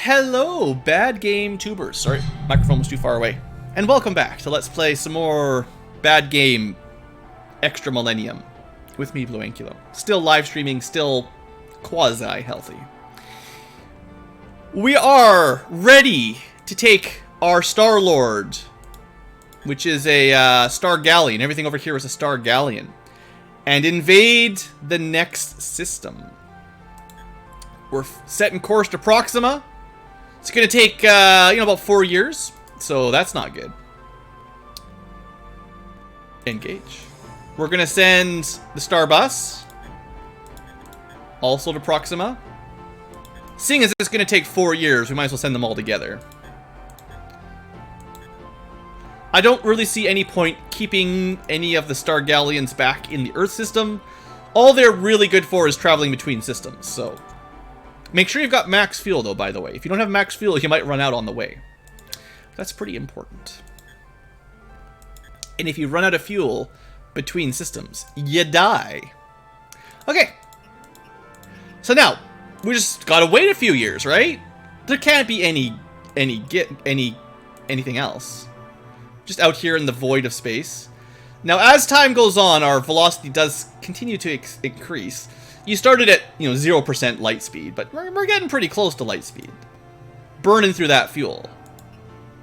Hello, bad game tubers. Sorry, microphone was too far away. And welcome back to Let's Play some more bad game Extra Millennium with me, BlueAnkylo. Still live streaming, still quasi-healthy. We are ready to take our Star Lord, which is a Star Galleon. Everything over here is a Star Galleon. And invade the next system. We're setting course to Proxima. It's going to take, about 4 years. So that's not good. Engage. We're going to send the Star Bus. Also to Proxima. Seeing as it's going to take 4 years, we might as well send them all together. I don't really see any point keeping any of the Star Galleons back in the Earth system. All they're really good for is traveling between systems, so... Make sure you've got max fuel, though, by the way. If you don't have max fuel, you might run out on the way. That's pretty important. And if you run out of fuel between systems, you die. Okay. So now, we just gotta wait a few years, right? There can't be anything else. Just out here in the void of space. Now, as time goes on, our velocity does continue to increase. You started at, 0% light speed, but we're getting pretty close to light speed. Burning through that fuel.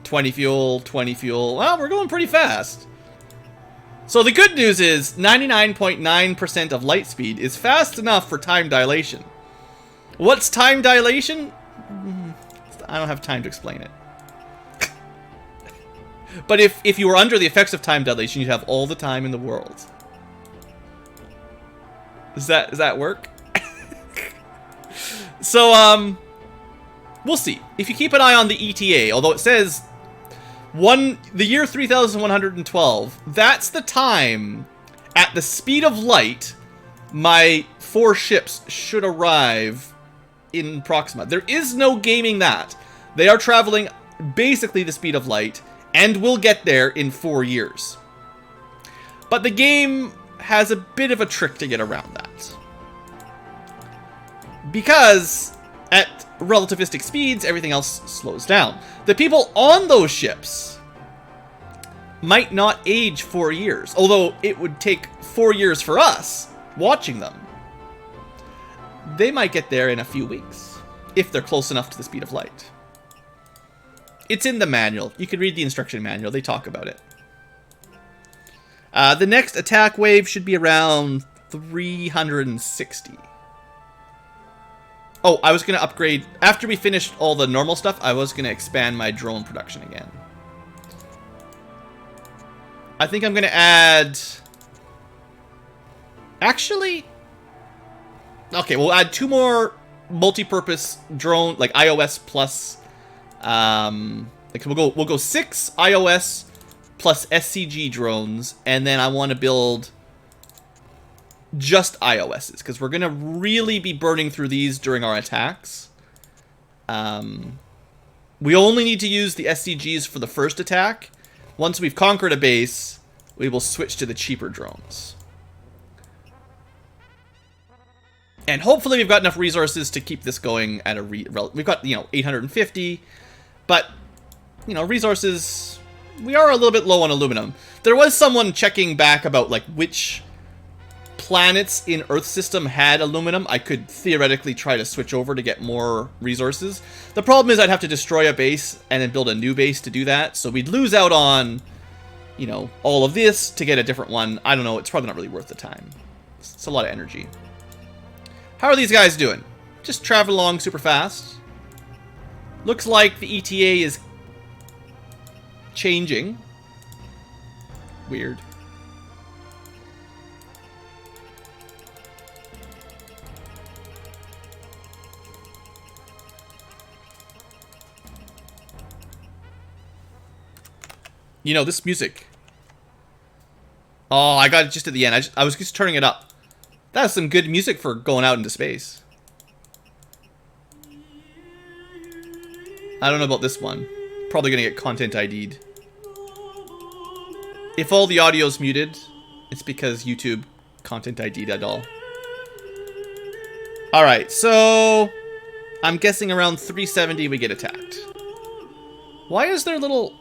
20 fuel, 20 fuel. Well, we're going pretty fast. So the good news is 99.9% of light speed is fast enough for time dilation. What's time dilation? I don't have time to explain it. But if you were under the effects of time dilation, you'd have all the time in the world. Does that work? So, we'll see. If you keep an eye on the ETA, although it says the year 3112, that's the time at the speed of light my 4 ships should arrive in Proxima. There is no gaming that. They are traveling basically the speed of light and will get there in 4 years. But the game has a bit of a trick to get around that. Because at relativistic speeds, everything else slows down. The people on those ships might not age 4 years, although it would take 4 years for us watching them. They might get there in a few weeks, if they're close enough to the speed of light. It's in the manual. You can read the instruction manual. They talk about it. The next attack wave should be around 360. Oh, I was going to upgrade... After we finished all the normal stuff, I was going to expand my drone production again. I think I'm going to add... Actually... Okay, we'll add 2 more multi-purpose drone, like iOS plus... we'll go 6 iOS plus SCG drones, and then I want to build just iOS's, because we're going to really be burning through these during our attacks. We only need to use the SCGs for the first attack. Once we've conquered a base, we will switch to the cheaper drones. And hopefully we've got enough resources to keep this going at a we've got, 850, but, resources... We are a little bit low on aluminum. There was someone checking back about, which planets in Earth system had aluminum. I could theoretically try to switch over to get more resources. The problem is I'd have to destroy a base and then build a new base to do that. So we'd lose out on, all of this to get a different one. I don't know. It's probably not really worth the time. It's a lot of energy. How are these guys doing? Just travel along super fast. Looks like the ETA is changing. Weird. This music. Oh, I got it just at the end. I was just turning it up. That's some good music for going out into space. I don't know about this one. Probably gonna get content ID'd. If all the audio's muted, it's because YouTube content ID'd it all. Alright, so I'm guessing around 370 we get attacked. Why is there little...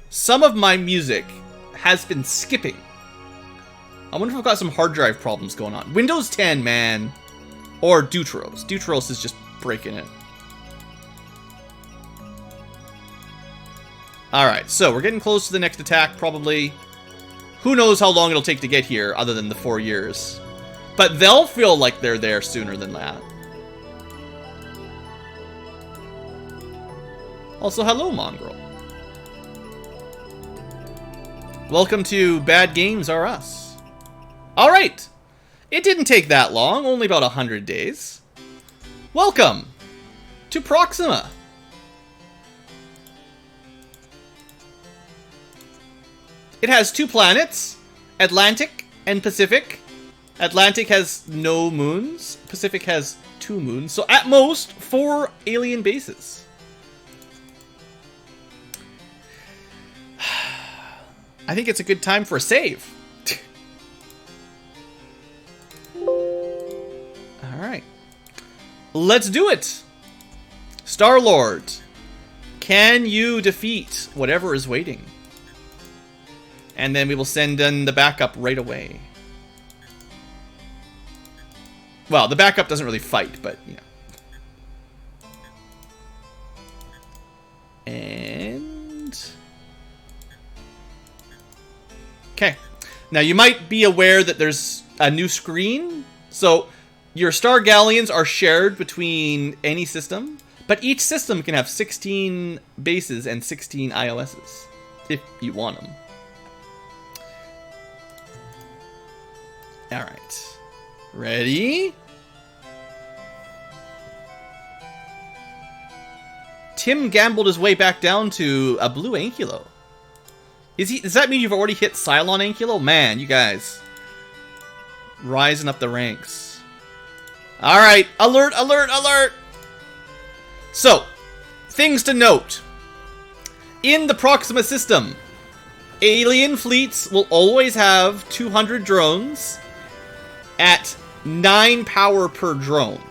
Some of my music has been skipping. I wonder if I've got some hard drive problems going on. Windows 10, man. Or Deuteros. Deuteros is just breaking it. Alright, so we're getting close to the next attack, probably. Who knows how long it'll take to get here, other than the 4 years. But they'll feel like they're there sooner than that. Also, hello, Mongrel. Welcome to Bad Games Are Us. Alright! It didn't take that long, only about 100 days. Welcome to Proxima. It has 2 planets, Atlantic and Pacific. Atlantic has no moons, Pacific has 2 moons, so at most 4 alien bases. I think it's a good time for a save. Alright. Let's do it! Star-Lord, can you defeat whatever is waiting? And then we will send in the backup right away. Well, the backup doesn't really fight, but, you know. And... okay. Now, you might be aware that there's a new screen. So, your Star Galleons are shared between any system. But each system can have 16 bases and 16 IOSs. If you want them. Alright. Ready? Tim gambled his way back down to a BlueAnkylo. Does that mean you've already hit Cylon Ankylo? Man, you guys. Rising up the ranks. Alright. Alert, alert, alert! So, things to note. In the Proxima system, alien fleets will always have 200 drones at 9 power per drone,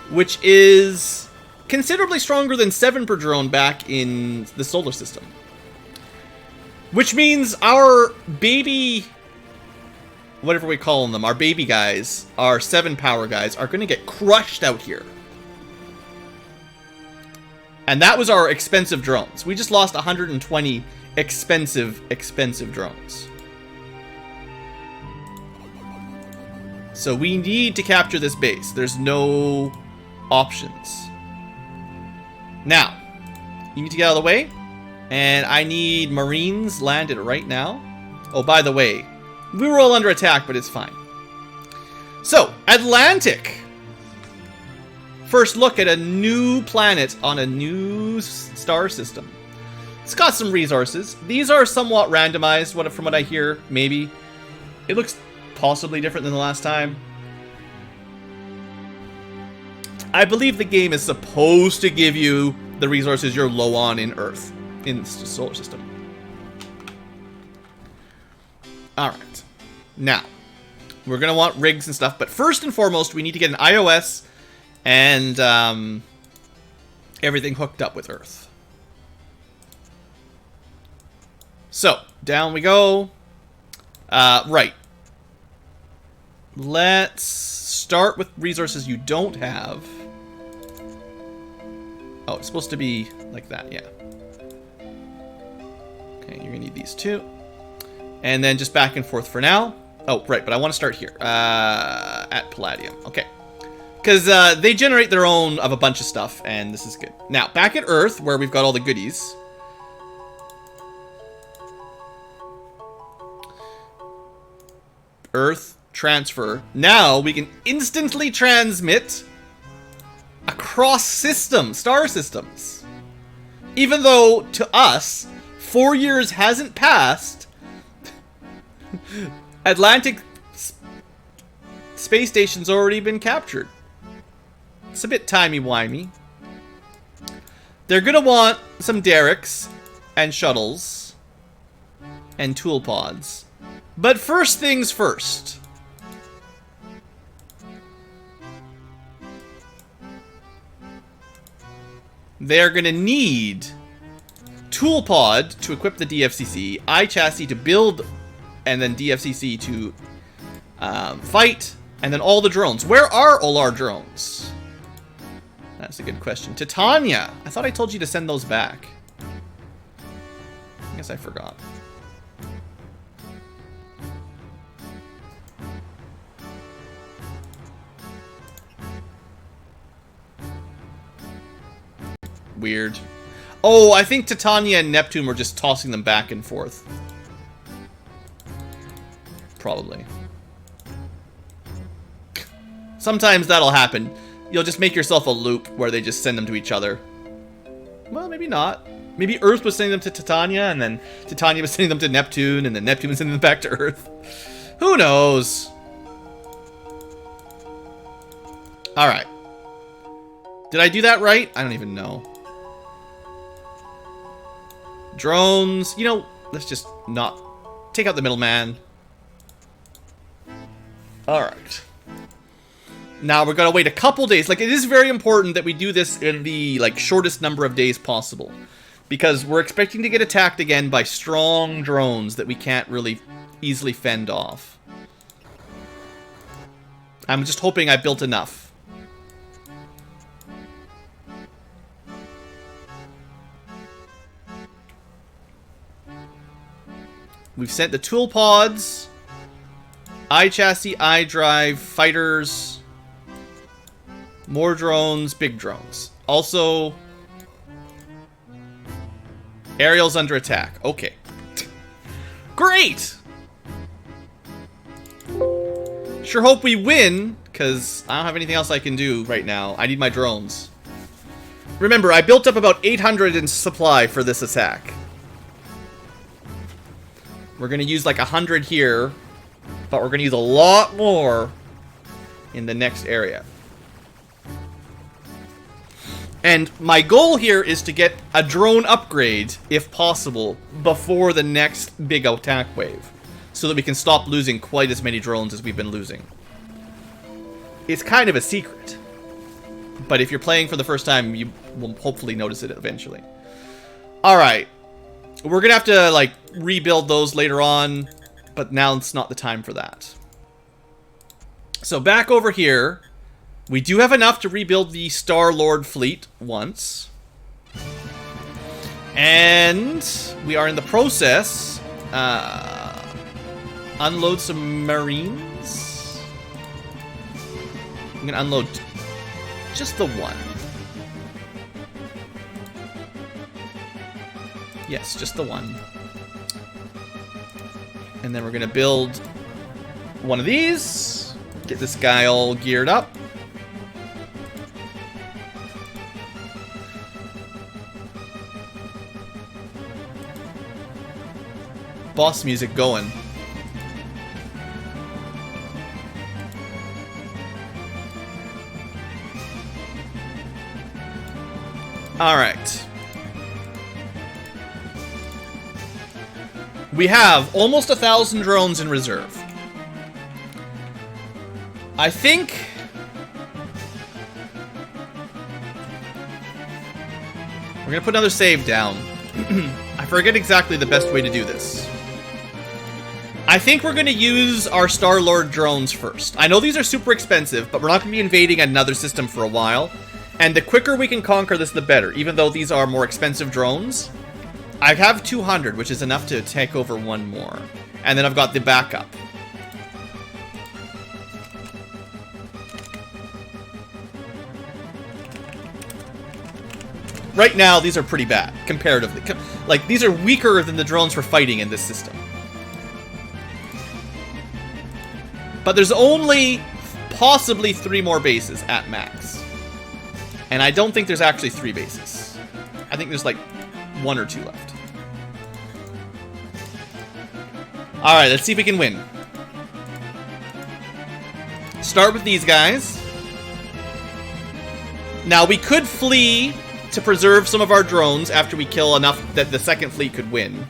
which is considerably stronger than 7 per drone back in the solar system. Which means our baby, whatever we call them, our baby guys, our 7 power guys, are going to get crushed out here. And that was our expensive drones. We just lost 120 expensive drones. So we need to capture this base. There's no options. Now, you need to get out of the way. And I need Marines landed right now. Oh, by the way, we were all under attack, but it's fine. So, Atlantic. First look at a new planet on a new star system. It's got some resources. These are somewhat randomized, from what I hear, maybe. It looks possibly different than the last time. I believe the game is supposed to give you the resources you're low on in Earth, in the solar system. Alright. Now, we're going to want rigs and stuff, but first and foremost, we need to get an iOS and everything hooked up with Earth. So, down we go. Right. Let's start with resources you don't have. Oh, it's supposed to be like that, yeah. Okay, you're gonna need these two. And then just back and forth for now. Oh, right, but I want to start here. At Palladium. Okay. Because they generate their own of a bunch of stuff, and this is good. Now, back at Earth, where we've got all the goodies. Earth transfer. Now we can instantly transmit across star systems. Even though, to us, 4 years hasn't passed, Atlantic space station's already been captured. It's a bit timey-wimey. They're gonna want some derricks and shuttles and tool pods. But first things first. they're going to need Tool Pod to equip the DFCC, iChassis to build, and then DFCC to fight, and then all the drones. Where are all our drones? That's a good question. Titania! I thought I told you to send those back. I guess I forgot. Weird. Oh, I think Titania and Neptune were just tossing them back and forth. Probably. Sometimes that'll happen. You'll just make yourself a loop where they just send them to each other. Well, maybe not. Maybe Earth was sending them to Titania, and then Titania was sending them to Neptune, and then Neptune was sending them back to Earth. Who knows? Alright. Did I do that right? I don't even know. Drones. You know, let's just not... Take out the middleman. Alright. Now we're gonna wait a couple days. Like, it is very important that we do this in the, like, shortest number of days possible. Because we're expecting to get attacked again by strong drones that we can't really easily fend off. I'm just hoping I built enough. We've sent the tool pods, iChassis, iDrive, fighters, more drones, big drones. Also, aerials under attack. Okay. Great! Sure hope we win, because I don't have anything else I can do right now. I need my drones. Remember, I built up about 800 in supply for this attack. We're going to use like 100 here, but we're going to use a lot more in the next area. And my goal here is to get a drone upgrade, if possible, before the next big attack wave, so that we can stop losing quite as many drones as we've been losing. It's kind of a secret, but if you're playing for the first time, you will hopefully notice it eventually. Alright. We're gonna have to, like, rebuild those later on, but now it's not the time for that. So back over here, we do have enough to rebuild the Star-Lord fleet once. And we are in the process. Unload some Marines. I'm gonna unload just the one. Yes, just the one. And then we're gonna build one of these. Get this guy all geared up. Boss music going. Alright. We have almost 1,000 drones in reserve. I think... we're gonna put another save down. I forget exactly the best way to do this. I think we're gonna use our Star-Lord drones first. I know these are super expensive, but we're not gonna be invading another system for a while. And the quicker we can conquer this, the better, even though these are more expensive drones. I have 200, which is enough to take over one more. And then I've got the backup. Right now, these are pretty bad, comparatively. Like, these are weaker than the drones for fighting in this system. But there's only possibly 3 more bases at max. And I don't think there's actually 3 bases. I think there's like 1 or 2 left. Alright, let's see if we can win. Start with these guys. Now, we could flee to preserve some of our drones after we kill enough that the second fleet could win.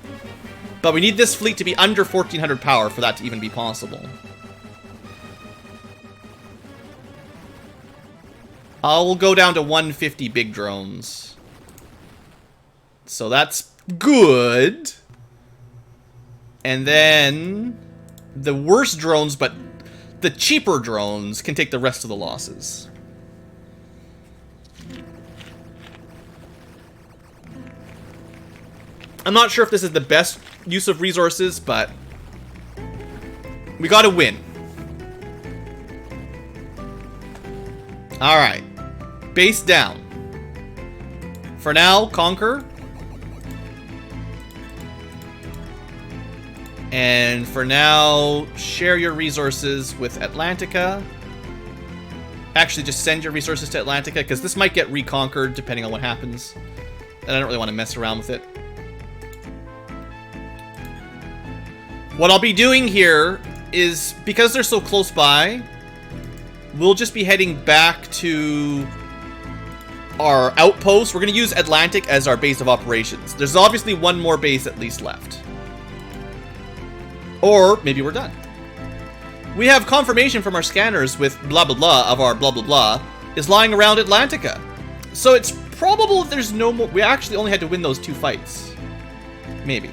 But we need this fleet to be under 1,400 power for that to even be possible. I'll go down to 150 big drones. So that's good. And then the worst drones, but the cheaper drones can take the rest of the losses. I'm not sure if this is the best use of resources, but we gotta win. Alright. Base down. For now, conquer. And for now, share your resources with Atlantica. Actually, just send your resources to Atlantica, because this might get reconquered depending on what happens. And I don't really want to mess around with it. What I'll be doing here is, because they're so close by, we'll just be heading back to our outpost. We're going to use Atlantic as our base of operations. There's obviously one more base at least left. Or maybe we're done. We have confirmation from our scanners with blah blah blah of our blah blah blah is lying around Atlantica. So it's probable there's no more. We actually only had to win those 2 fights. Maybe.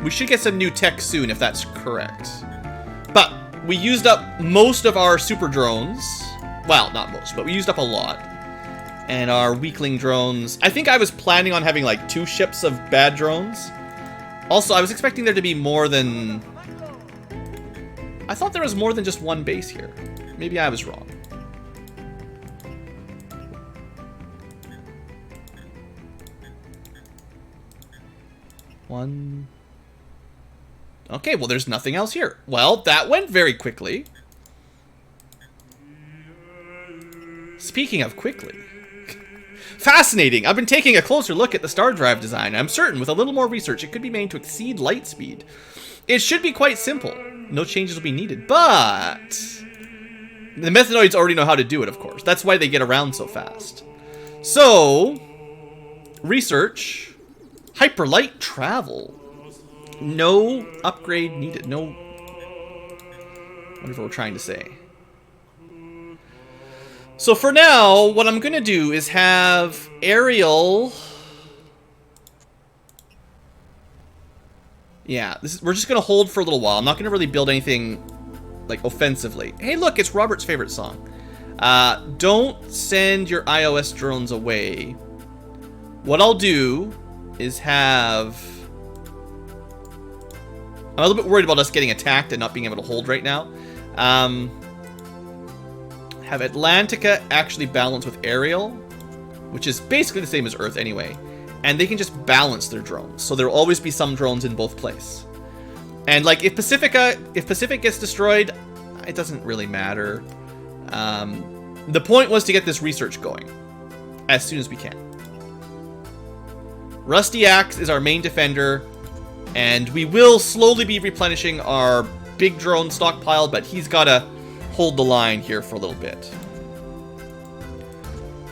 We should get some new tech soon if that's correct. But we used up most of our super drones. Well, not most, but we used up a lot. And our weakling drones. I think I was planning on having like 2 ships of bad drones. Also, I was expecting there to be more than... I thought there was more than just 1 base here. Maybe I was wrong. One... Okay, well, there's nothing else here. Well, that went very quickly. Speaking of quickly. Fascinating! I've been taking a closer look at the star drive design. I'm certain with a little more research, it could be made to exceed light speed. It should be quite simple. No changes will be needed, but... The Methanoids already know how to do it, of course. That's why they get around so fast. So... Research. Hyperlight travel. No upgrade needed. No... Whatever we're trying to say. So for now, what I'm going to do is have Ariel... Yeah, we're just going to hold for a little while. I'm not going to really build anything, like, offensively. Hey, look, it's Robert's favorite song. Don't send your iOS drones away. What I'll do is have... I'm a little bit worried about us getting attacked and not being able to hold right now. Have Atlantica actually balance with Ariel, which is basically the same as Earth anyway. And they can just balance their drones. So there'll always be some drones in both places. And like if Pacific gets destroyed, it doesn't really matter. The point was to get this research going as soon as we can. Rusty Axe is our main defender. And we will slowly be replenishing our big drone stockpile, but he's got to hold the line here for a little bit.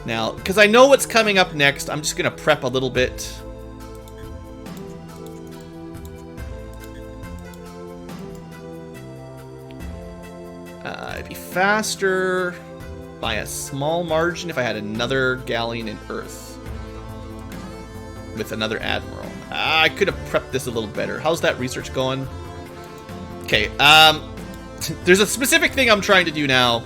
Now, because I know what's coming up next, I'm just going to prep a little bit. It'd be faster by a small margin if I had another galleon in Earth. With another admiral. I could have prepped this a little better. How's that research going? Okay, there's a specific thing I'm trying to do now.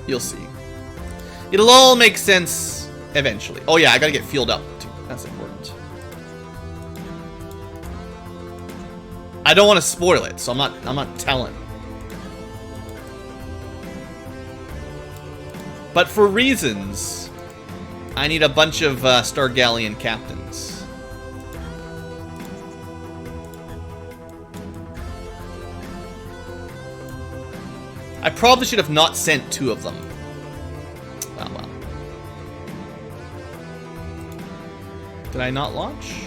You'll see. It'll all make sense eventually. Oh yeah, I gotta get fueled up too. That's important. I don't want to spoil it, so I'm not telling. But for reasons, I need a bunch of Star Galleon captains. I probably should have not sent 2 of them. Oh well. Did I not launch?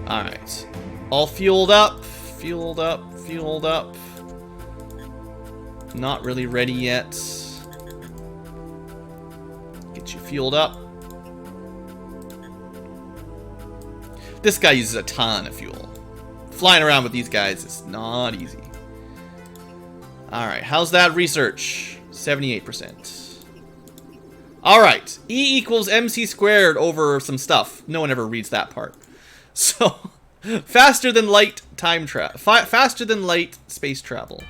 Alright. All fueled up, fueled up, fueled up. Not really ready yet. Get you fueled up. This guy uses a ton of fuel. Flying around with these guys is not easy. Alright, how's that research? 78%. Alright, E equals MC squared over some stuff. No one ever reads that part. So, faster than light time travel. Faster than light space travel.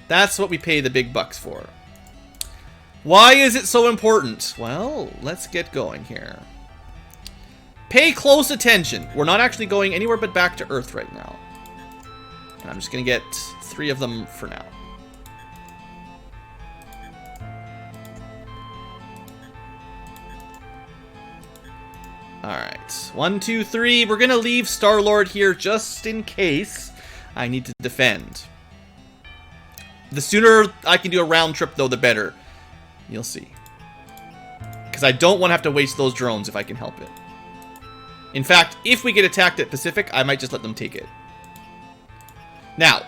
That's what we pay the big bucks for. Why is it so important? Well, let's get going here. Pay close attention. We're not actually going anywhere but back to Earth right now. And I'm just going to get 3 of them for now. Alright. 1, 2, 3. We're going to leave Star-Lord here just in case I need to defend. The sooner I can do a round trip, though, the better. You'll see. Because I don't want to have to waste those drones if I can help it. In fact, if we get attacked at Pacific, I might just let them take it. Now,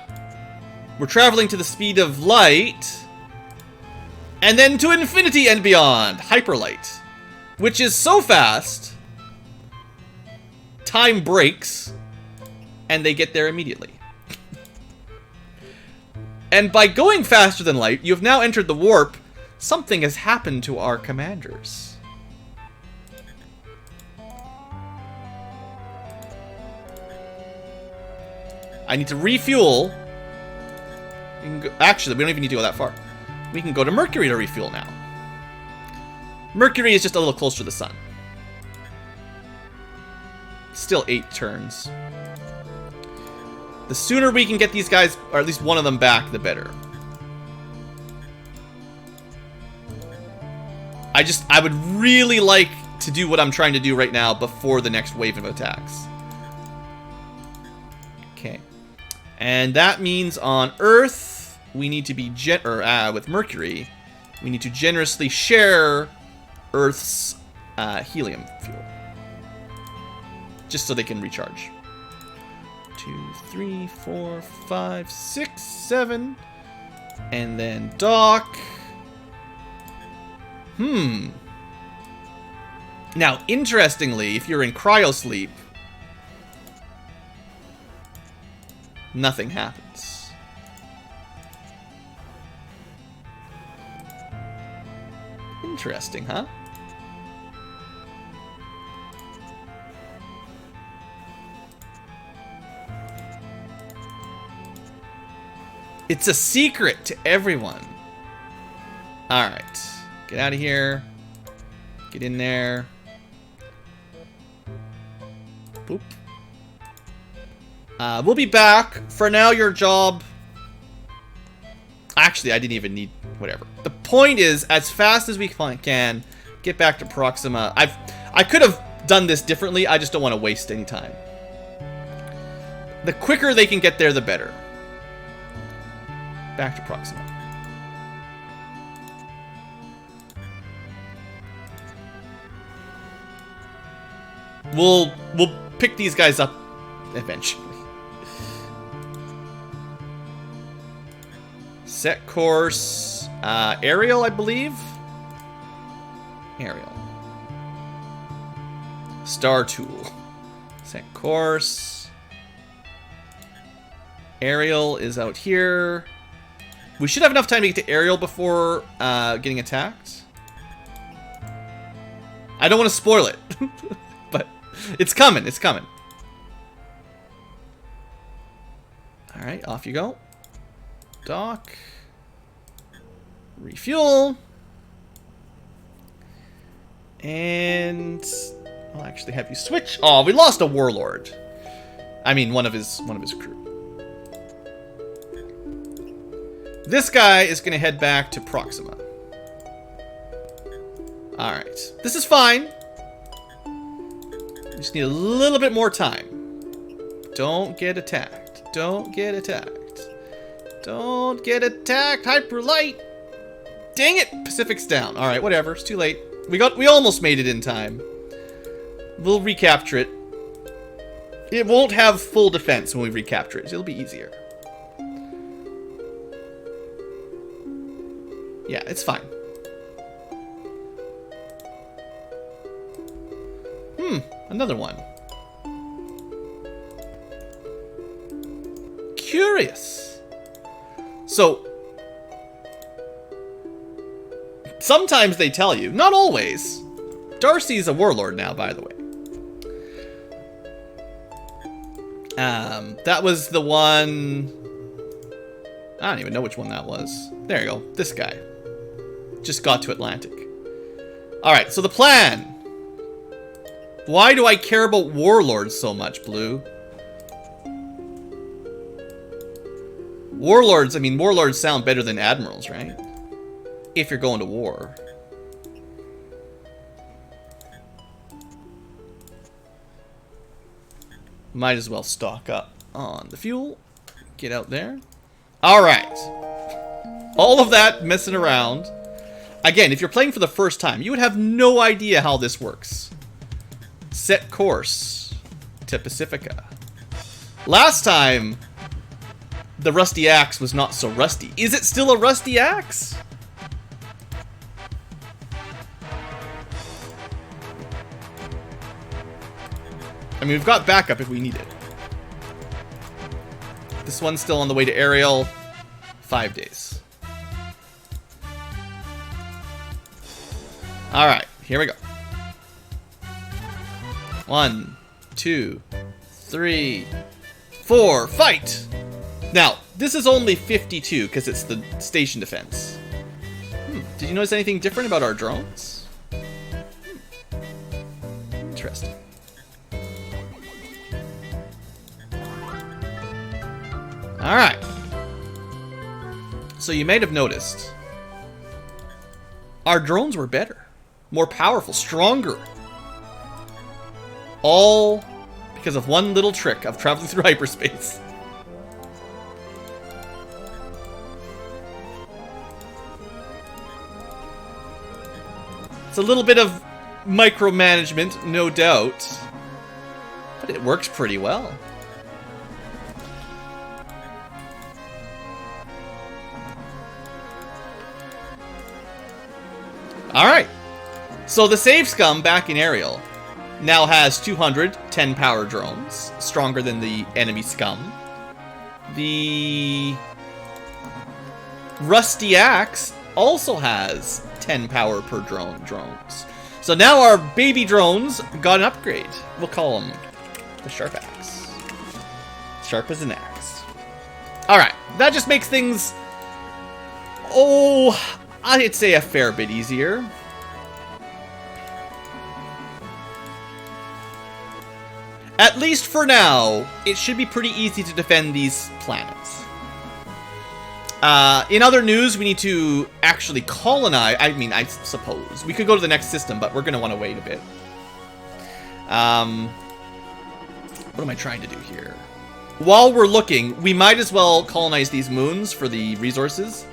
we're traveling to the speed of light, and then to infinity and beyond, hyperlight, which is so fast, time breaks, and they get there immediately. And by going faster than light, you have now entered the warp. Something has happened to our commanders. I need to refuel. Actually, we don't even need to go that far. We can go to Mercury to refuel now. Mercury is just a little closer to the sun. Still 8 turns. The sooner we can get these guys, or at least one of them back, the better. I would really like to do what I'm trying to do right now before the next wave of attacks. Okay. And that means on Earth, we need to be, with Mercury, we need to generously share Earth's helium fuel. Just so they can recharge. 2, 3, 4, 5, 6, 7. And then dock. Now, interestingly, if you're in cryosleep, nothing happens. Interesting, huh? It's a secret to everyone. Alright. Get out of here. Get in there. Boop. We'll be back. For now, your job... Actually, I didn't even need... Whatever. The point is, as fast as we can, get back to Proxima. I could have done this differently. I just don't want to waste any time. The quicker they can get there, the better. Back to Proxima. We'll pick these guys up eventually. Set course. Ariel, I believe. Ariel. Star tool. Set course. Ariel is out here. We should have enough time to get to Ariel before getting attacked. I don't want to spoil it. But it's coming. It's coming. Alright, off you go. Dock. Refuel. And I'll actually have you switch. Oh, we lost a warlord. I mean, one of his crew. This guy is going to head back to Proxima. Alright. This is fine. We just need a little bit more time. Don't get attacked. Don't get attacked. Don't get attacked. Hyperlight. Dang it. Pacific's down. Alright, whatever. It's too late. We almost made it in time. We'll recapture it. It won't have full defense when we recapture it. So it'll be easier. Yeah, it's fine. Another one. Curious. So, Sometimes they tell you. Not always. Darcy's a warlord now, by the way. That was the one... I don't even know which one that was. There you go. This guy. Just got to Atlantic. Alright, so the plan. Why do I care about warlords so much, Blue? Warlords, I mean, warlords sound better than admirals, right? If you're going to war. Might as well stock up on the fuel. Get out there. Alright. All of that messing around. Again, if you're playing for the first time, you would have no idea how this works. Set course to Pacifica. Last time, the rusty axe was not so rusty. Is it still a rusty axe? I mean, we've got backup if we need it. This one's still on the way to Ariel. 5 days. Alright, here we go. 1, 2, 3, 4, fight! Now, this is only 52 because it's the station defense. Did you notice anything different about our drones? Interesting. Alright. So you might have noticed our drones were better, more powerful, stronger. All because of one little trick of traveling through hyperspace. It's a little bit of micromanagement, no doubt, but it works pretty well. Alright, so the Save Scum back in Ariel now has 200 10-power drones, stronger than the enemy scum. The Rusty Axe also has 10 power per drones. So now our baby drones got an upgrade. We'll call them the Sharp Axe. Sharp as an axe. Alright, that just makes things... oh... I'd say a fair bit easier. At least for now, it should be pretty easy to defend these planets. In other news, we need to actually colonize. I mean, I suppose. We could go to the next system, but we're going to want to wait a bit. What am I trying to do here? While we're looking, we might as well colonize these moons for the resources.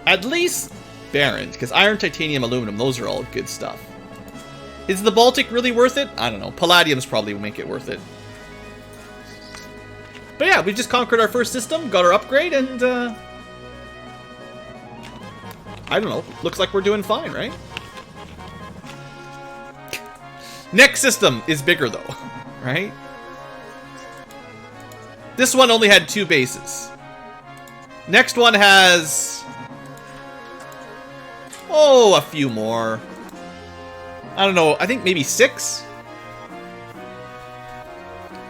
At least barren, because iron, titanium, aluminum, those are all good stuff. Is the Baltic really worth it? I don't know. Palladium's probably will make it worth it. But yeah, we just conquered our first system, got our upgrade, and I don't know. Looks like we're doing fine, right? Next system is bigger though, right? This one only had 2 bases. Next one has... oh, a few more. I don't know, I think maybe 6?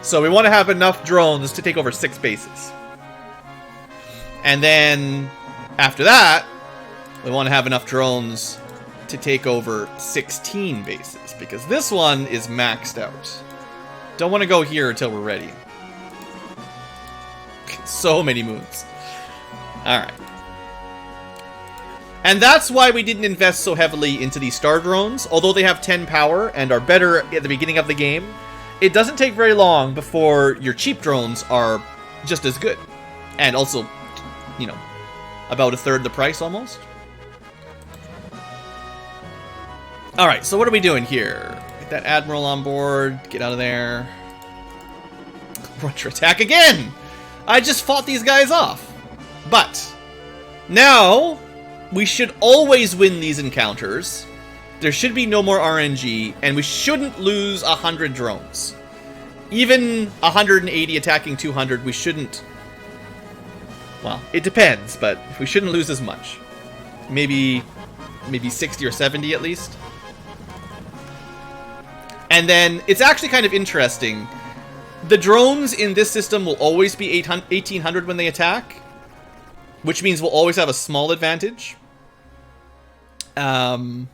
So we want to have enough drones to take over 6 bases. And then, after that, we want to have enough drones to take over 16 bases. Because this one is maxed out. Don't want to go here until we're ready. So many moons. Alright. And that's why we didn't invest so heavily into these star drones. Although they have 10 power and are better at the beginning of the game, it doesn't take very long before your cheap drones are just as good. And also, you know, about a third the price almost. Alright, so what are we doing here? Get that admiral on board, get out of there. Rush attack again! I just fought these guys off. But now we should always win these encounters. There should be no more RNG, and we shouldn't lose 100 drones. Even 180 attacking 200, we shouldn't... well, it depends, but we shouldn't lose as much. Maybe maybe 60 or 70 at least. And then it's actually kind of interesting. The drones in this system will always be 1800 when they attack, which means we'll always have a small advantage. The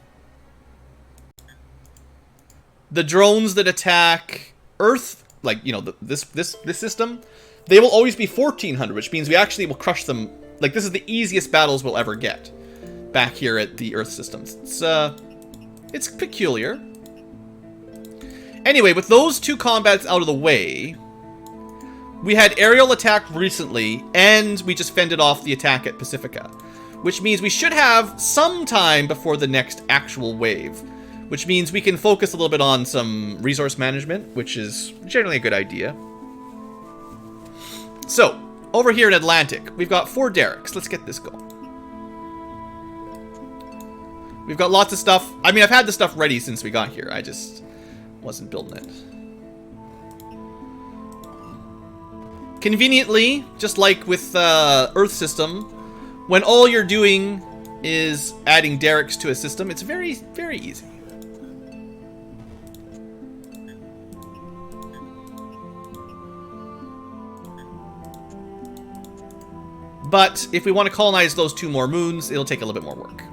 drones that attack Earth, like, you know, this system, they will always be 1400, which means we actually will crush them. Like, this is the easiest battles we'll ever get back here at the Earth systems. It's peculiar. Anyway, with those two combats out of the way, we had aerial attack recently, and we just fended off the attack at Pacifica, which means we should have some time before the next actual wave, which means we can focus a little bit on some resource management, which is generally a good idea. So, over here in Atlantic, we've got 4 derricks. Let's get this going. We've got lots of stuff. I mean, I've had the stuff ready since we got here. I just wasn't building it. Conveniently, just like with Earth system, when all you're doing is adding derricks to a system, it's very, very easy. But if we want to colonize those 2 more moons, it'll take a little bit more work.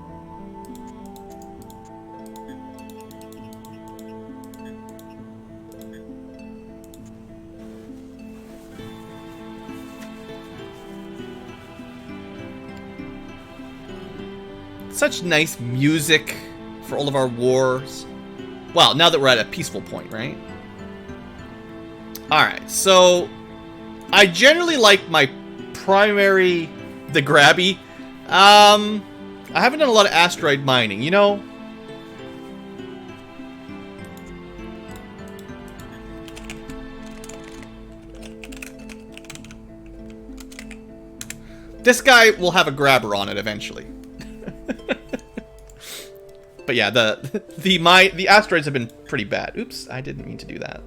Such nice music for all of our wars. Well, now that we're at a peaceful point, right? Alright, so I generally like my primary, the grabby. I haven't done a lot of asteroid mining, you know? This guy will have a grabber on it eventually. But yeah, the asteroids have been pretty bad. Oops, I didn't mean to do that.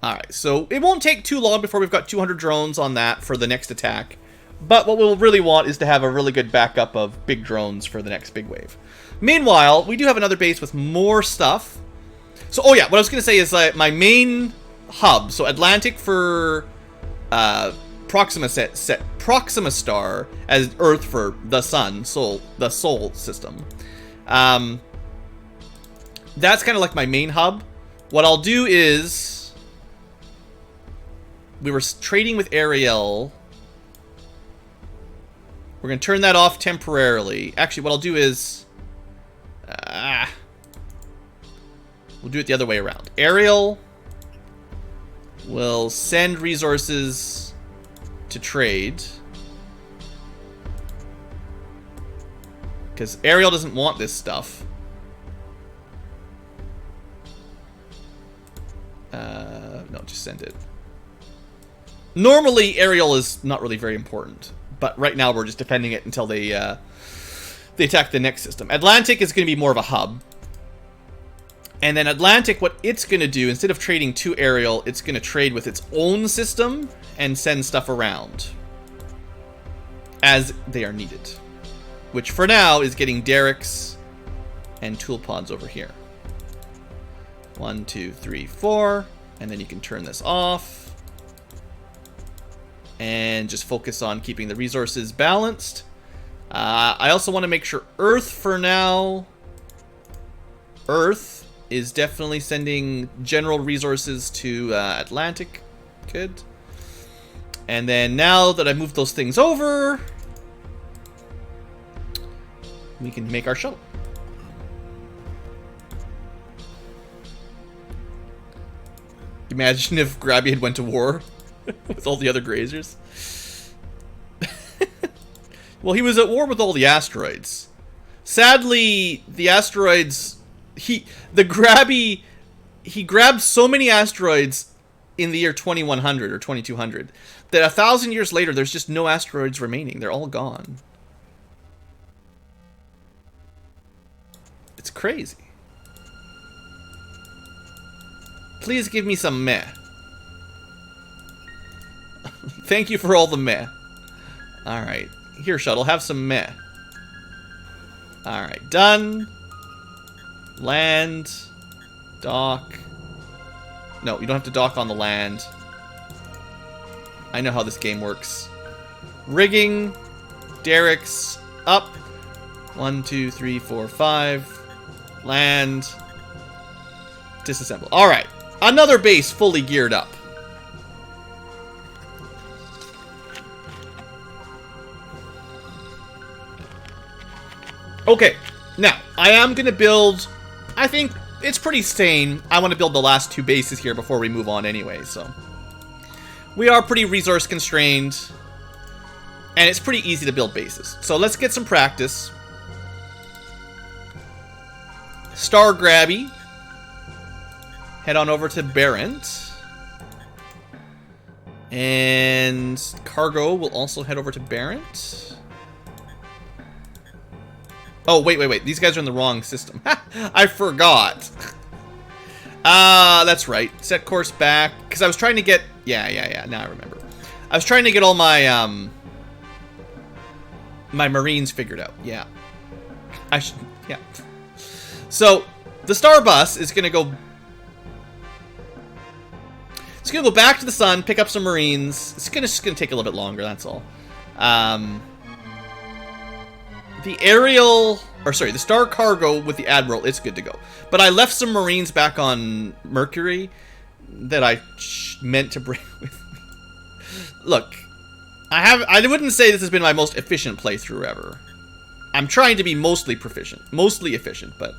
Alright, so it won't take too long before we've got 200 drones on that for the next attack. But what we'll really want is to have a really good backup of big drones for the next big wave. Meanwhile, we do have another base with more stuff. So, oh yeah, what I was going to say is my main hub, so Atlantic for Proxima Star, as Earth for the Sun, the Sol system. That's kind of like my main hub. What I'll do is, we were trading with Ariel. We're going to turn that off temporarily. Actually, what I'll do is, we'll do it the other way around. Ariel will send resources to trade, because Ariel doesn't want this stuff. No, just send it. Normally, Ariel is not really very important, but right now we're just defending it until they attack the next system. Atlantic is going to be more of a hub. And then Atlantic, what it's going to do, instead of trading to Ariel, it's going to trade with its own system and send stuff around as they are needed. Which for now is getting derricks and tool pods over here. 1, 2, 3, 4. And then you can turn this off. And just focus on keeping the resources balanced. I also want to make sure Earth for now. Earth is definitely sending general resources to Atlantic. Good. And then now that I've moved those things over, we can make our shuttle. Imagine if Grabby had went to war with all the other grazers. Well, he was at war with all the asteroids. Sadly, the asteroids... He grabbed so many asteroids in the year 2100 or 2200 that 1,000 years later, there's just no asteroids remaining. They're all gone. It's crazy. Please give me some meh. Thank you for all the meh. Alright. Here, shuttle, have some meh. Alright, done. Land. Dock. No, you don't have to dock on the land. I know how this game works. Rigging. Derricks. Up. 1, 2, 3, 4, 5. Land. Disassemble. Alright. Another base fully geared up. Okay. Now, I am going to build... I think it's pretty sane. I want to build the last 2 bases here before we move on anyway, so... We are pretty resource constrained. And it's pretty easy to build bases. So let's get some practice. Star Grabby. Head on over to Barent. And Cargo will also head over to Barent. Oh, wait. These guys are in the wrong system. I forgot. That's right. Set course back. Because I was trying to get... Yeah. Now I remember. I was trying to get all my, my Marines figured out. Yeah. Yeah. So, the Star Bus is going to go... It's going to go back to the sun, pick up some Marines. It's just going to take a little bit longer, that's all. The aerial... Or, sorry, the Star Cargo with the Admiral, it's good to go. But I left some Marines back on Mercury that I meant to bring with me. Look, I wouldn't say this has been my most efficient playthrough ever. I'm trying to be mostly efficient, but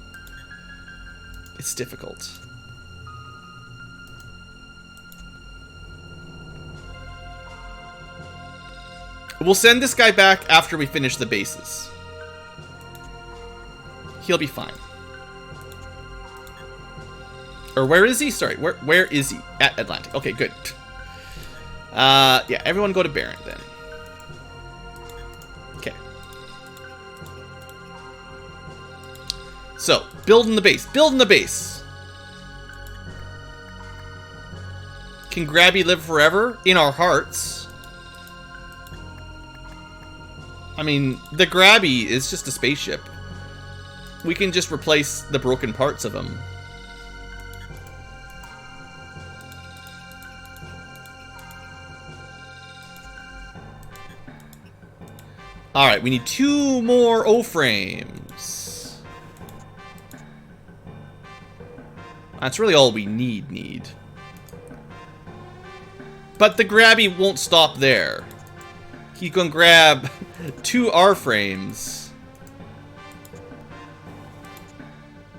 it's difficult. We'll send this guy back after we finish the bases. He'll be fine. Or where is he? Sorry, where is he? At Atlantic. Okay, good. Yeah, everyone go to Barent then. Okay. So, building the base. Building the base. Can Grabby live forever? In our hearts. I mean, the Grabby is just a spaceship. We can just replace the broken parts of him. Alright, we need 2 more O-frames. That's really all we need. But the Grabby won't stop there. He can grab 2 R-frames.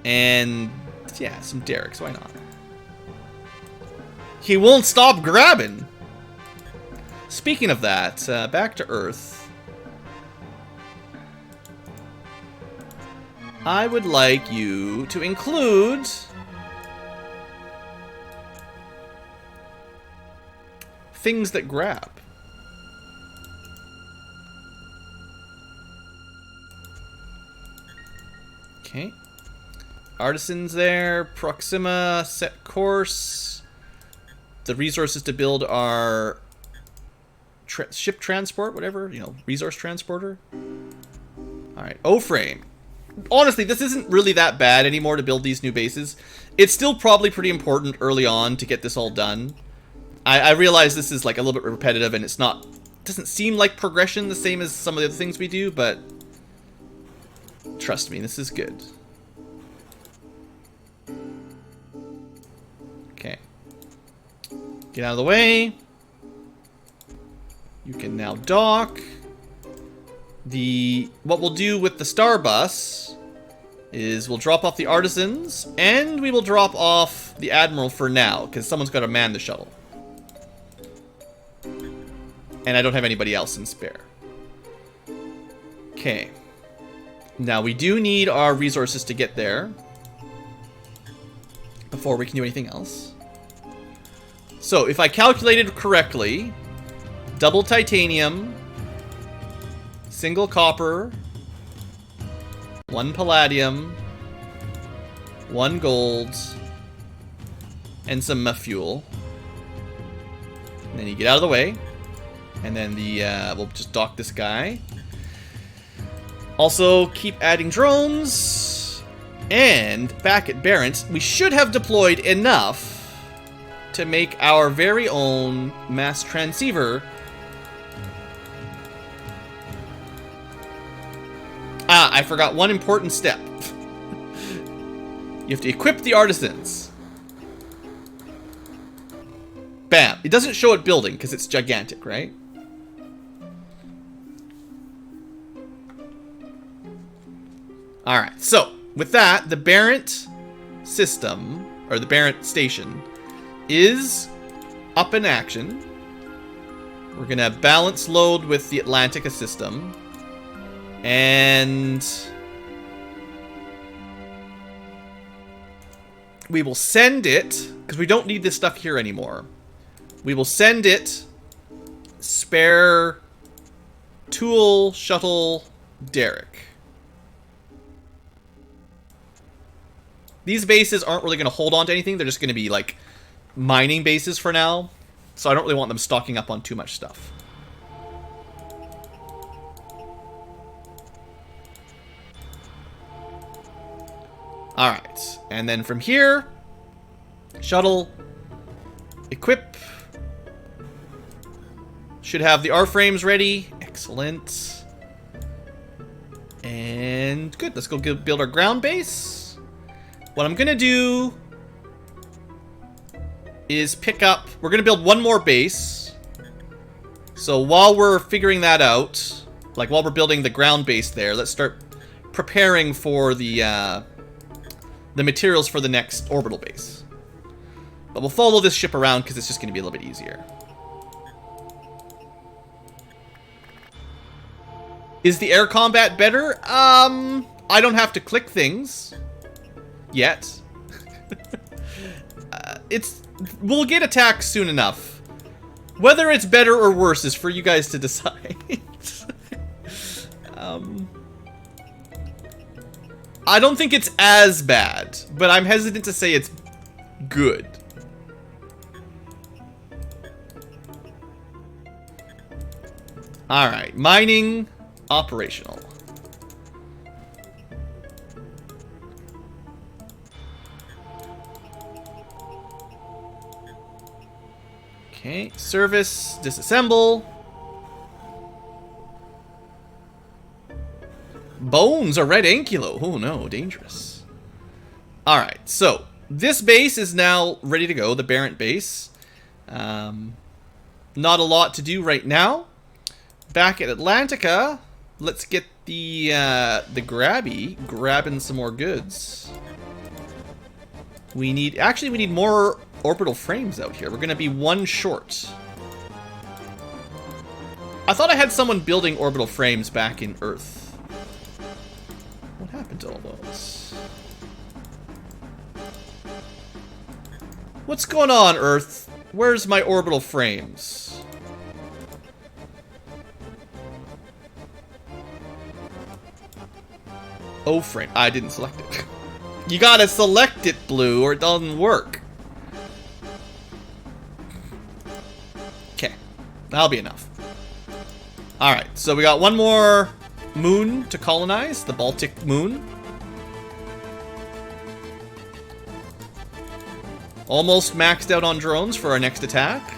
And, yeah, some Derricks, why not? He won't stop grabbing! Speaking of that, back to Earth. I would like you to include... things that grab. Okay. Artisans there. Proxima. Set course. The resources to build are... ship transport, whatever. You know, resource transporter. Alright. O-frame. Honestly, this isn't really that bad anymore to build these new bases. It's still probably pretty important early on to get this all done. I realize this is like a little bit repetitive and it's not... doesn't seem like progression the same as some of the other things we do, but... trust me, this is good. Okay. Get out of the way. You can now dock. What we'll do with the Star Bus is we'll drop off the Artisans, and we will drop off the Admiral for now, because someone's got to man the shuttle. And I don't have anybody else in spare. Okay. Now, we do need our resources to get there before we can do anything else. So, if I calculated correctly, double titanium, single copper, 1 palladium, 1 gold, and some fuel. And then you get out of the way. And then the we'll just dock this guy. Also, keep adding drones. And back at Barent, we should have deployed enough to make our very own mass transceiver. Ah, I forgot one important step. You have to equip the artisans. Bam. It doesn't show it building because it's gigantic, right? Alright, so with that, the Barent system, or the Barent station, is up in action. We're going to balance load with the Atlantica system. And we will send it, because we don't need this stuff here anymore. We will send it spare tool shuttle Derek. These bases aren't really going to hold on to anything. They're just going to be like mining bases for now. So I don't really want them stocking up on too much stuff. Alright, and then from here, shuttle, equip, should have the R-frames ready, excellent, and good, let's go build our ground base. What I'm gonna do is pick up, we're gonna build one more base, so while we're figuring that out, like while we're building the ground base there, let's start preparing for the materials for the next orbital base. But we'll follow this ship around because it's just going to be a little bit easier. Is the air combat better? I don't have to click things yet. We'll get attacked soon enough. Whether it's better or worse is for you guys to decide. I don't think it's as bad, but I'm hesitant to say it's good. Alright, mining, operational. Okay, service, disassemble. Bones, a red ankylo. Oh no, dangerous. Alright, so this base is now ready to go, the Barent base. Not a lot to do right now. Back at Atlantica, let's get the grabby, grabbing some more goods. We need more orbital frames out here. We're gonna be one short. I thought I had someone building orbital frames back in Earth. What happened to all those? What's going on, Earth? Where's my orbital frames? O frame. I didn't select it. You gotta select it, Blue, or it doesn't work. Okay. That'll be enough. Alright, so we got one more moon to colonize, the Baltic moon. Almost maxed out on drones for our next attack.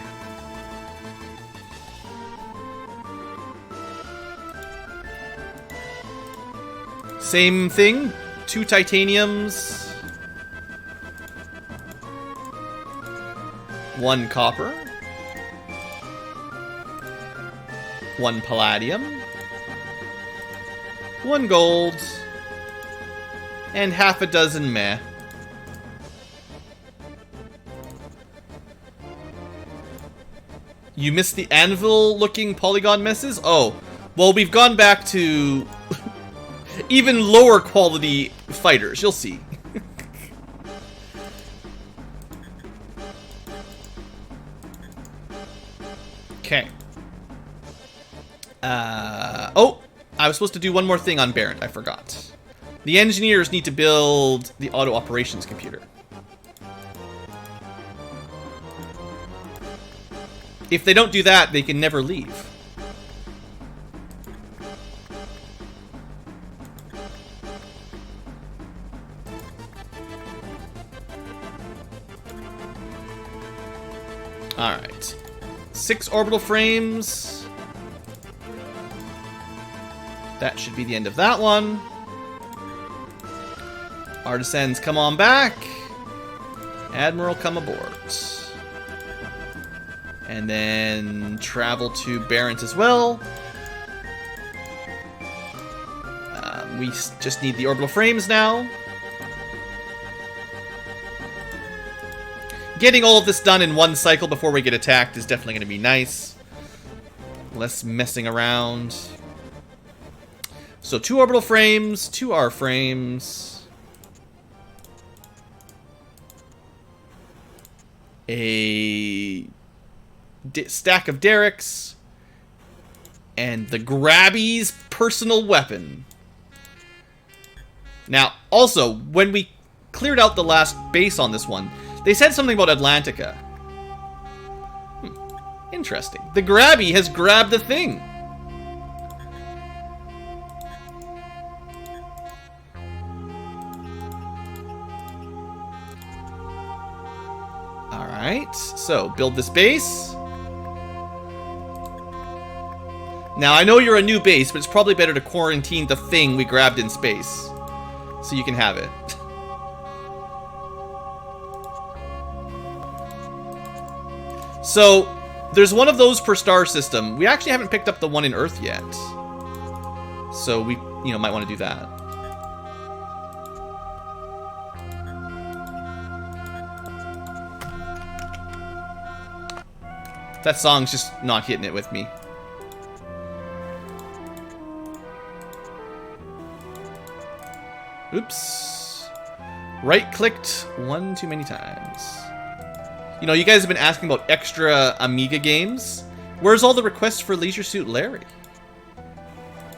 Same thing, 2 titaniums, 1 copper, 1 palladium, 1 gold, and half a dozen meh. You missed the anvil-looking polygon messes? Oh, well, we've gone back to even lower quality fighters. You'll see. Okay. Oh, I was supposed to do one more thing on Barent. I forgot. The engineers need to build the auto operations computer. If they don't do that, they can never leave. Alright. 6 orbital frames. That should be the end of that one. Artisans, come on back. Admiral, come aboard. And then travel to Barent as well. We just need the orbital frames now. Getting all of this done in one cycle before we get attacked is definitely going to be nice. Less messing around. So 2 orbital frames, 2 R frames. A stack of derricks. And the Grabby's personal weapon. Now, also, when we cleared out the last base on this one, they said something about Atlantica. Interesting. The Grabby has grabbed the thing. Alright, so build this base. Now, I know you're a new base, but it's probably better to quarantine the thing we grabbed in space. So you can have it. So, there's one of those per star system. We actually haven't picked up the one in Earth yet. So we, might want to do that. That song's just not hitting it with me. Oops. Right-clicked one too many times. You guys have been asking about extra Amiga games. Where's all the requests for Leisure Suit Larry?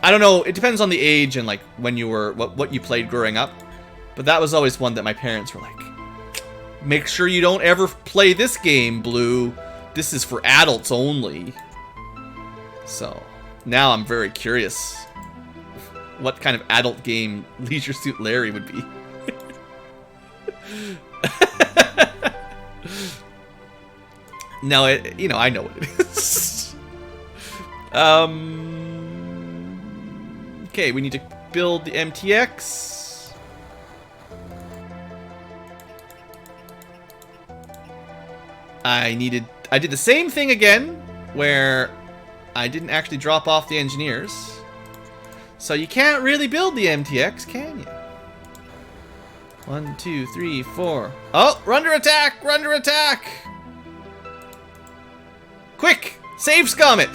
I don't know. It depends on the age and, like, when you were... What you played growing up. But that was always one that my parents were like, make sure you don't ever play this game, Blue. This is for adults only. So, now I'm very curious what kind of adult game Leisure Suit Larry would be. No, I know what it is. Okay, we need to build the MTX. I did the same thing again, where I didn't actually drop off the engineers. So you can't really build the MTX, can you? 1, 2, 3, 4. Oh, we're under attack! We're under attack! Quick! Save scum it!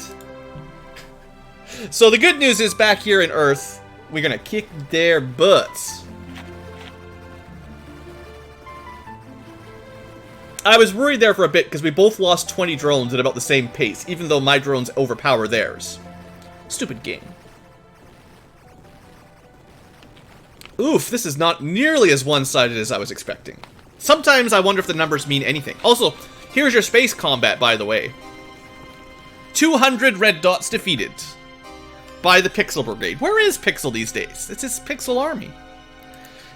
So the good news is back here in Earth, we're gonna kick their butts. I was worried there for a bit because we both lost 20 drones at about the same pace, even though my drones overpower theirs. Stupid game. Oof, this is not nearly as one-sided as I was expecting. Sometimes I wonder if the numbers mean anything. Also, here's your space combat, by the way. 200 red dots defeated by the Pixel Brigade. Where is Pixel these days? It's his Pixel army.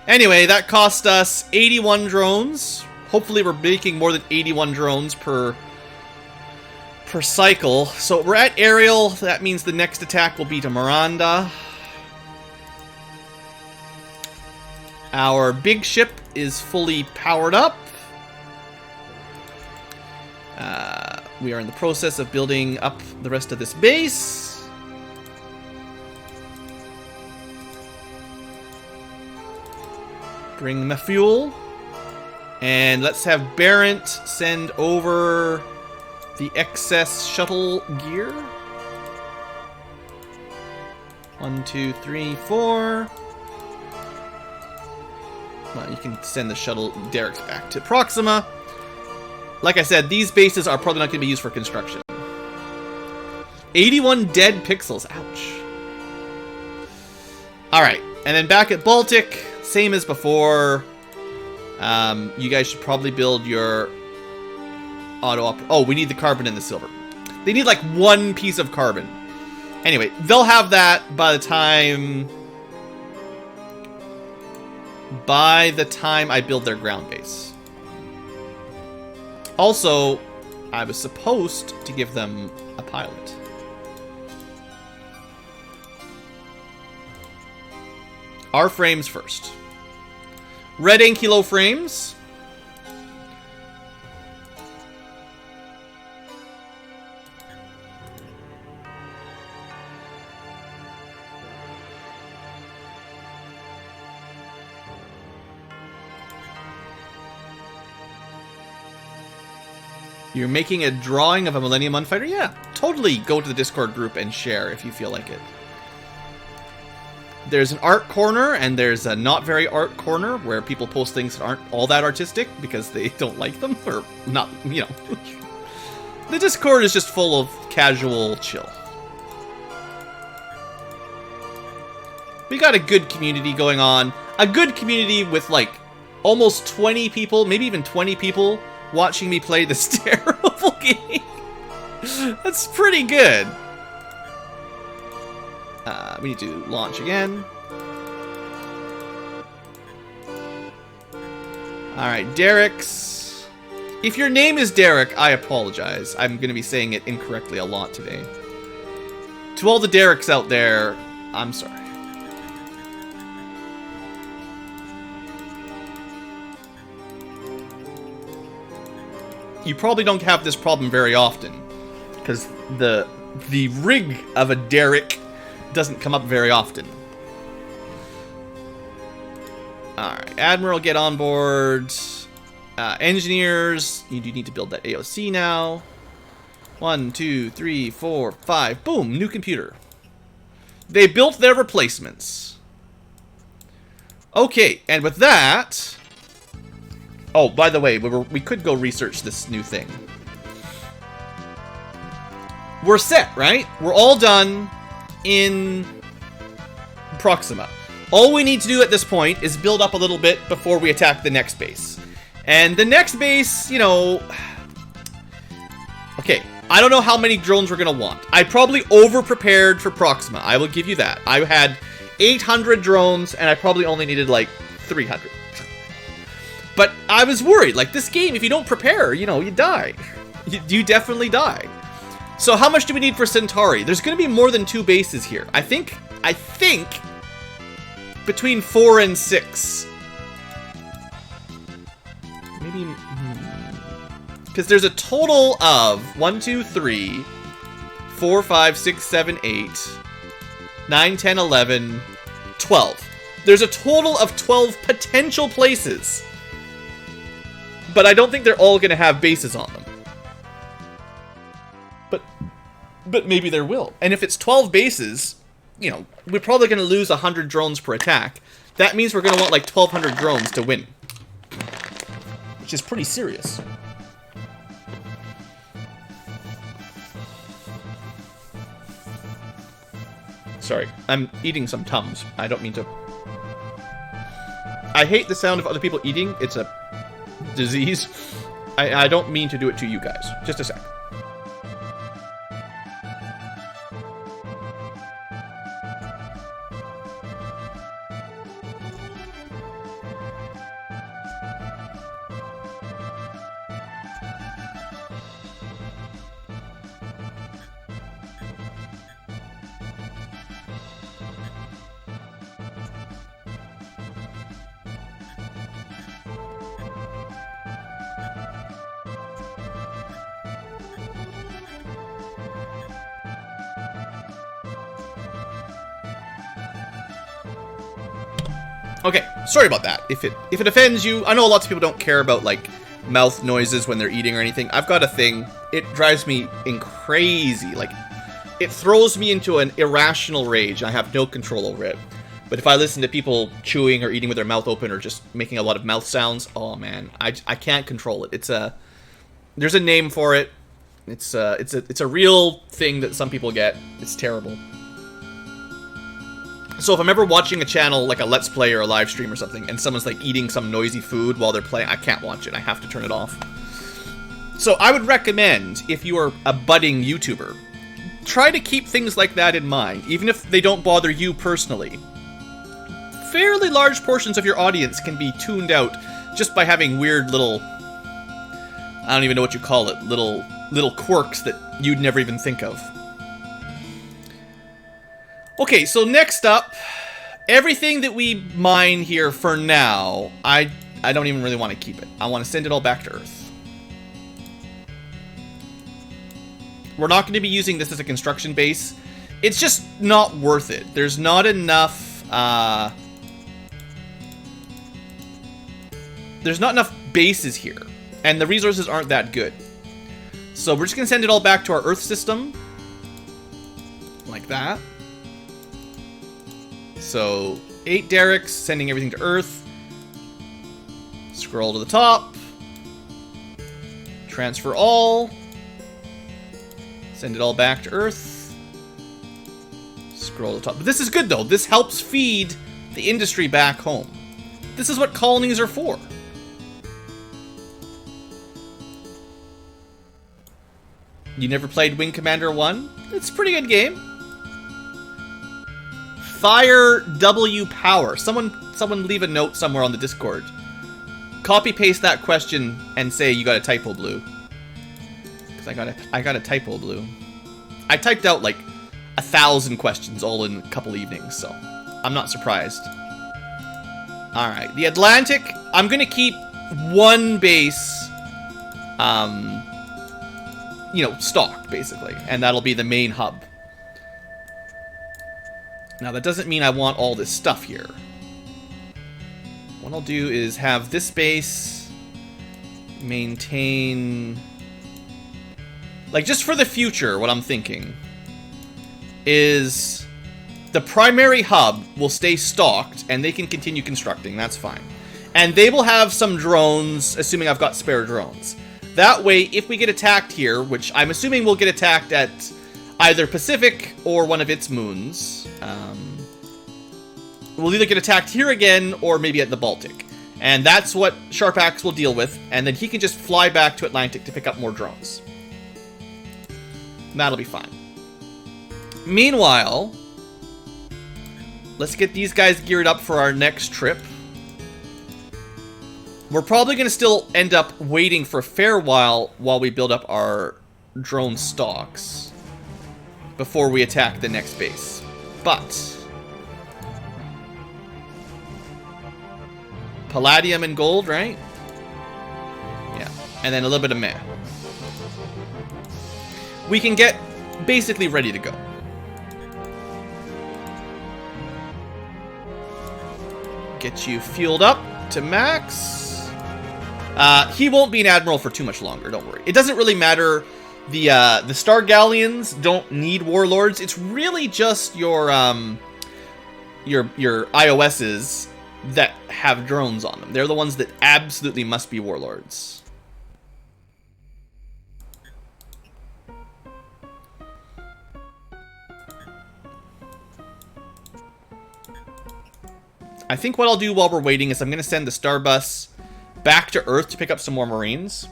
Anyway, that cost us 81 drones. Hopefully we're making more than 81 drones per cycle. So we're at Ariel. That means the next attack will be to Miranda. Our big ship is fully powered up. We are in the process of building up the rest of this base. Bring the fuel. And let's have Barent send over the excess shuttle gear. 1, 2, 3, 4. Well, you can send the shuttle derricks back to Proxima. Like I said, these bases are probably not going to be used for construction. 81 dead pixels. Ouch. Alright, and then back at Baltic, same as before. You guys should probably build your auto-op... Oh, we need the carbon and the silver. They need like 1 piece of carbon. Anyway, they'll have that by the time I build their ground base. Also, I was supposed to give them a pilot. Our frames first. Red Ankylo frames. You're making a drawing of a Millennium Unfighter? Yeah, totally go to the Discord group and share if you feel like it. There's an art corner, and there's a not very art corner where people post things that aren't all that artistic because they don't like them, or not, you know. The Discord is just full of casual chill. We got a good community going on. A good community with, like, almost 20 people, maybe even 20 people watching me play this terrible game. That's pretty good. We need to launch again. Alright, Derek's. If your name is Derek, I apologize. I'm going to be saying it incorrectly a lot today. To all the Dereks out there, I'm sorry. You probably don't have this problem very often, because the rig of a Derek doesn't come up very often. Alright, Admiral, get on board. Engineers, you do need to build that AOC now. 1, 2, 3, 4, 5. Boom, new computer. They built their replacements. Okay, and with that... Oh, by the way, we could go research this new thing. We're set, right? We're all done in Proxima. All we need to do at this point is build up a little bit before we attack the next base. And the next base, you know... Okay, I don't know how many drones we're going to want. I probably over-prepared for Proxima. I will give you that. I had 800 drones, and I probably only needed, like, 300. But I was worried. Like, this game, if you don't prepare, you know, you die. You definitely die. So how much do we need for Centauri? There's going to be more than 2 bases here. I think between 4 and 6. Maybe... Because there's a total of 1, 2, 3, 4, 5, 6, 7, 8, 9, 10, 11, 12. There's a total of 12 potential places. But I don't think they're all going to have bases on them. But maybe there will. And if it's 12 bases, you know, we're probably going to lose 100 drones per attack. That means we're going to want like 1,200 drones to win. Which is pretty serious. Sorry, I'm eating some Tums. I don't mean to... I hate the sound of other people eating. It's a disease. I don't mean to do it to you guys. Just a sec. Okay, sorry about that. If it offends you, I know lots of people don't care about, like, mouth noises when they're eating or anything. I've got a thing. It drives me crazy. Like, it throws me into an irrational rage. I have no control over it. But if I listen to people chewing or eating with their mouth open or just making a lot of mouth sounds, oh man, I can't control it. There's a name for it. It's a real thing that some people get. It's terrible. So if I'm ever watching a channel, like a Let's Play or a live stream or something, and someone's like eating some noisy food while they're playing, I can't watch it. I have to turn it off. So I would recommend, if you are a budding YouTuber, try to keep things like that in mind, even if they don't bother you personally. Fairly large portions of your audience can be tuned out just by having weird little, I don't even know what you call it, little quirks that you'd never even think of. Okay, so next up, everything that we mine here for now, I don't even really want to keep it. I want to send it all back to Earth. We're not going to be using this as a construction base. It's just not worth it. There's not enough, there's not enough bases here. And the resources aren't that good. So we're just going to send it all back to our Earth system. Like that. So 8 derricks, sending everything to Earth. Scroll to the top. Transfer all. Send it all back to Earth. Scroll to the top. But this is good, though. This helps feed the industry back home. This is what colonies are for. You never played Wing Commander 1? It's a pretty good game. Fire W Power. Someone leave a note somewhere on the Discord. Copy paste that question and say you got a typo, Blue. Because I got a typo, Blue. I typed out like 1,000 questions all in a couple evenings, so I'm not surprised. Alright, the Atlantic, I'm gonna keep one base, you know, stocked, basically. And that'll be the main hub. Now, that doesn't mean I want all this stuff here. What I'll do is have this base maintain... Like, just for the future, what I'm thinking is the primary hub will stay stocked, and they can continue constructing. That's fine. And they will have some drones, assuming I've got spare drones. That way, if we get attacked here, which I'm assuming we'll get attacked at either Pacific or one of its moons, we'll either get attacked here again or maybe at the Baltic. And that's what Sharp Axe will deal with, and then he can just fly back to Atlantic to pick up more drones. That'll be fine. Meanwhile, let's get these guys geared up for our next trip. We're probably going to still end up waiting for a fair while we build up our drone stocks before we attack the next base. But palladium and gold, right? Yeah. And then a little bit of meh. We can get basically ready to go. Get you fueled up to max. He won't be an admiral for too much longer, don't worry. It doesn't really matter. The Star Galleons don't need warlords. It's really just your iOSs that have drones on them. They're the ones that absolutely must be warlords. I think what I'll do while we're waiting is I'm going to send the Starbus back to Earth to pick up some more Marines.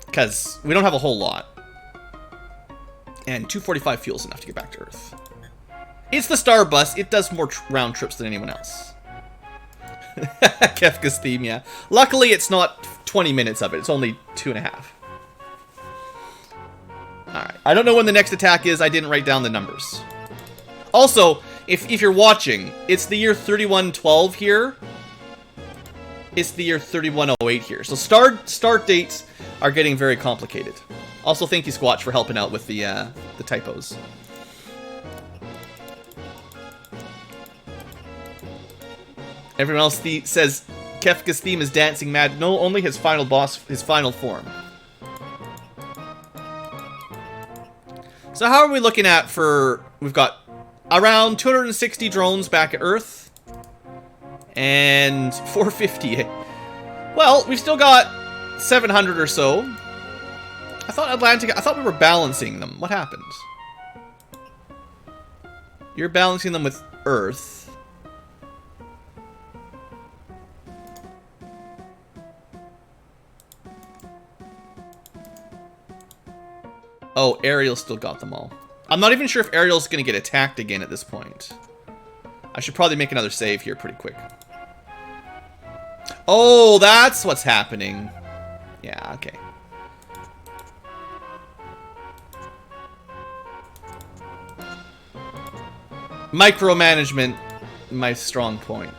Because we don't have a whole lot. And 245 fuel's enough to get back to Earth. It's the Starbus. It does more round trips than anyone else. Kefka's theme, yeah. Luckily, it's not 20 minutes of it. It's only 2.5. Alright. I don't know when the next attack is. I didn't write down the numbers. Also, if you're watching, it's the year 3112 here. It's the year 3108 here. So start dates are getting very complicated. Also, thank you, Squatch, for helping out with the typos. Everyone else says Kefka's theme is dancing mad. No, only his final boss, his final form. So how are we looking at for... We've got around 260 drones back at Earth. And 450. Well, we've still got 700 or so. I thought we were balancing them. What happened? You're balancing them with Earth. Oh, Ariel still got them all. I'm not even sure if Ariel's going to get attacked again at this point. I should probably make another save here pretty quick. Oh, that's what's happening. Yeah, okay. Micromanagement, my strong point.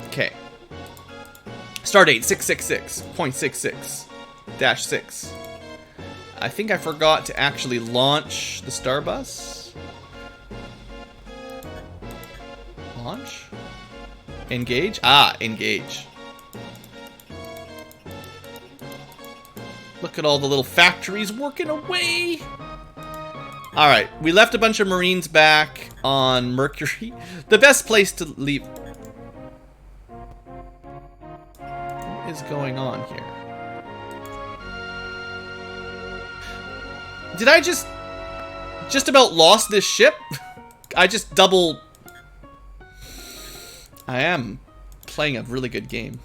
Okay. Stardate 666.66-6. I think I forgot to actually launch the Starbus. Launch? Engage? Ah, engage. Look at all the little factories working away. Alright, we left a bunch of Marines back on Mercury. The best place to leave... What is going on here? Did I just about lost this ship? I just double... I am playing a really good game.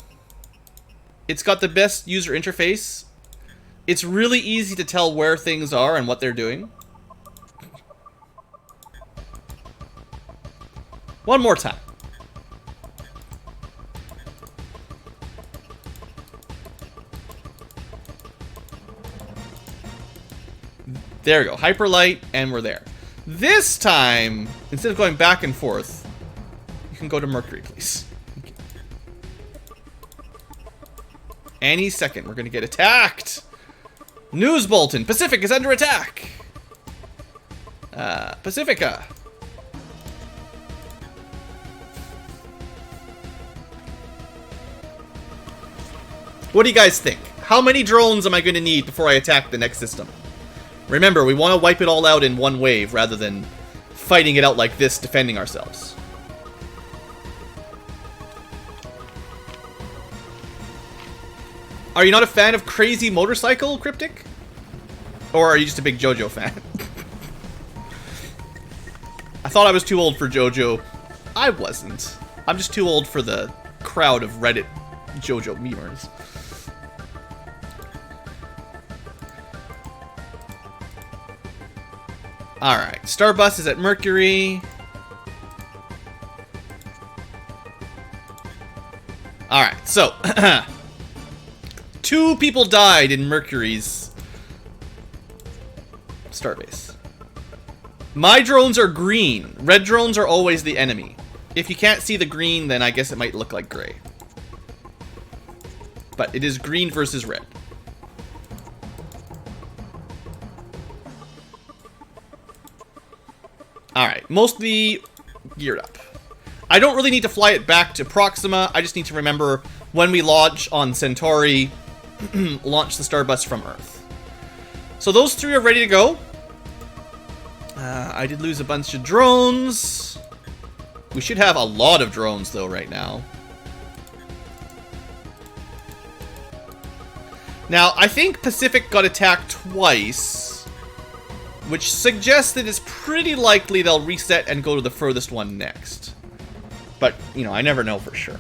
It's got the best user interface. It's really easy to tell where things are and what they're doing. One more time. There we go. Hyperlight, and we're there. This time, instead of going back and forth, you can go to Mercury, please. Thank you. Any second, we're going to get attacked. News bulletin. Pacific is under attack. Pacifica. What do you guys think? How many drones am I going to need before I attack the next system? Remember, we want to wipe it all out in one wave rather than fighting it out like this, defending ourselves. Are you not a fan of Crazy Motorcycle, Cryptic? Or are you just a big JoJo fan? I thought I was too old for JoJo. I wasn't. I'm just too old for the crowd of Reddit JoJo memers. Alright, Starbus is at Mercury. Alright, so 2 people died in Mercury's starbase. My drones are green. Red drones are always the enemy. If you can't see the green, then I guess it might look like gray. But it is green versus red. Alright, mostly geared up. I don't really need to fly it back to Proxima. I just need to remember when we launch on Centauri, launch the Starbus from Earth. So those 3 are ready to go. I did lose a bunch of drones. We should have a lot of drones, though, right now. Now, I think Pacific got attacked twice, which suggests that it's pretty likely they'll reset and go to the furthest one next. But, you know, I never know for sure.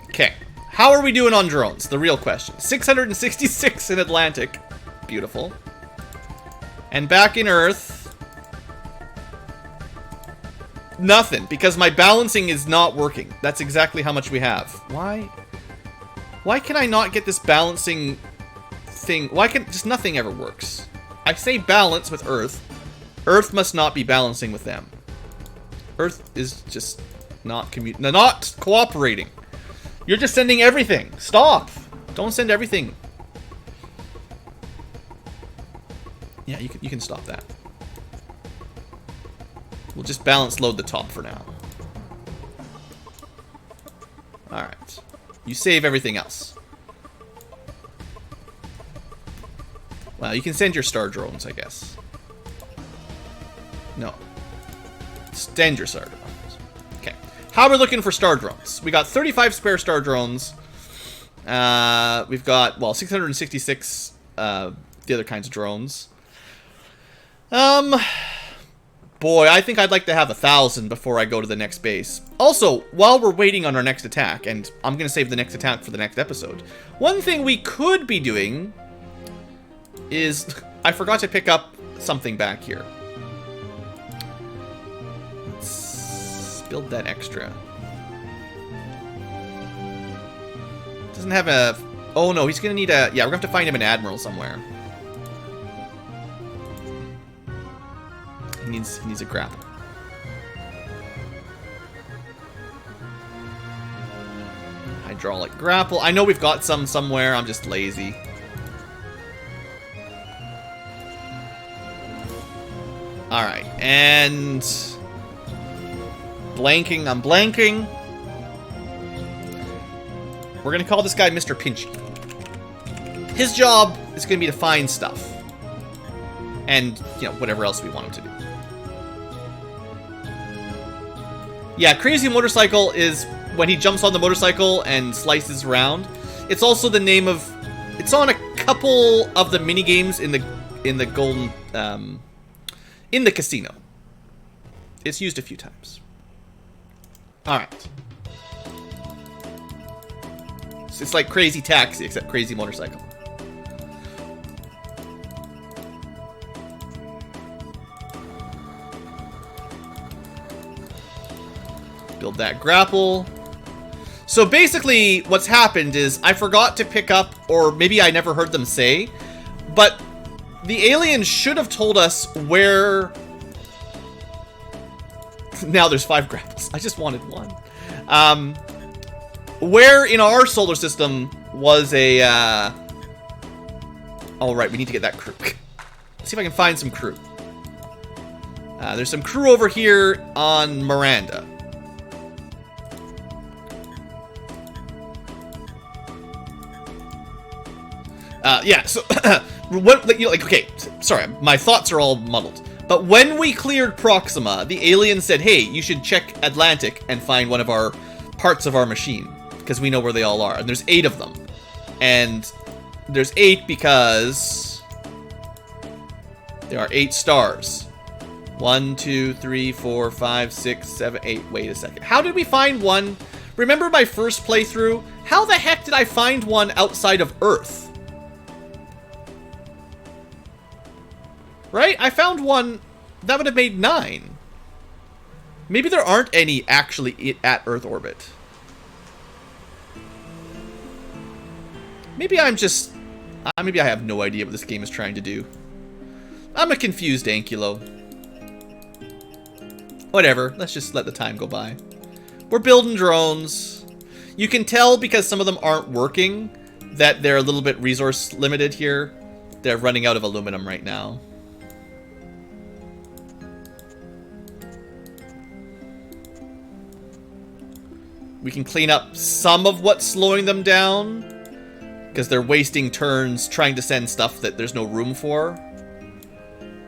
Okay. How are we doing on drones? The real question. 666 in Atlantic. Beautiful. And back in Earth, nothing, because my balancing is not working. That's exactly how much we have. Why can I not get this balancing thing? Why can just nothing ever works? I say balance with Earth. Earth must not be balancing with them. Earth is just not cooperating. You're just sending everything. Stop. Don't send everything. Yeah, you can stop that. We'll just balance load the top for now. Alright. You save everything else. Well, you can send your star drones, I guess. No. Send your star drones. Okay. How are we looking for star drones? We got 35 spare star drones. We've got, well, 666 the other kinds of drones. Boy, I think I'd like to have 1,000 before I go to the next base. Also, while we're waiting on our next attack, and I'm going to save the next attack for the next episode, one thing we could be doing is I forgot to pick up something back here. Let's build that extra. Doesn't have a... Oh no, he's gonna need a... Yeah, we're gonna have to find him an admiral somewhere. He needs a grapple. Hydraulic grapple. I know we've got some somewhere. I'm just lazy. Alright, and... Blanking. I'm blanking. We're gonna call this guy Mr. Pinchy. His job is gonna be to find stuff. And, you know, whatever else we want him to do. Yeah, Crazy Motorcycle is when he jumps on the motorcycle and slices around. It's also the name of... It's on a couple of the minigames in the golden... in the casino. It's used a few times. Alright. So it's like Crazy Taxi, except Crazy Motorcycle. Build that grapple. So basically, what's happened is I forgot to pick up, or maybe I never heard them say, but the aliens should have told us where... Now there's 5 grapples. I just wanted one. Where in our solar system was a... Oh, right, we need to get that crew. Let's see if I can find some crew. There's some crew over here on Miranda. Yeah, so... what, you know, like, okay, sorry, my thoughts are all muddled. But when we cleared Proxima, the alien said, hey, you should check Atlantic and find one of our parts of our machine. Because we know where they all are. And there's 8 of them. And there's 8 because... there are 8 stars. 1, 2, 3, 4, 5, 6, 7, 8. Wait a second. How did we find one? Remember my first playthrough? How the heck did I find one outside of Earth? Right? I found one that would have made 9. Maybe there aren't any actually at Earth orbit. Maybe I'm just... maybe I have no idea what this game is trying to do. I'm a confused Ankylo. Whatever, let's just let the time go by. We're building drones. You can tell because some of them aren't working that they're a little bit resource limited here. They're running out of aluminum right now. We can clean up some of what's slowing them down, because they're wasting turns trying to send stuff that there's no room for.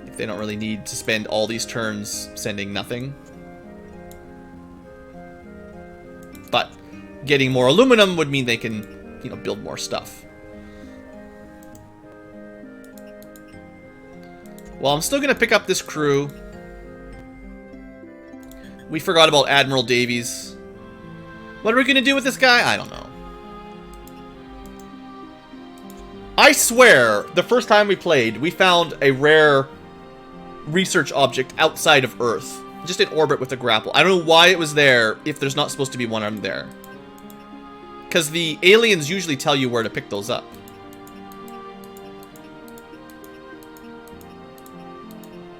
If they don't really need to spend all these turns sending nothing. But getting more aluminum would mean they can, you know, build more stuff. Well, I'm still going to pick up this crew. We forgot about Admiral Davies. What are we going to do with this guy? I don't know. I swear, the first time we played, we found a rare research object outside of Earth. Just in orbit with a grapple. I don't know why it was there if there's not supposed to be one on there. Because the aliens usually tell you where to pick those up.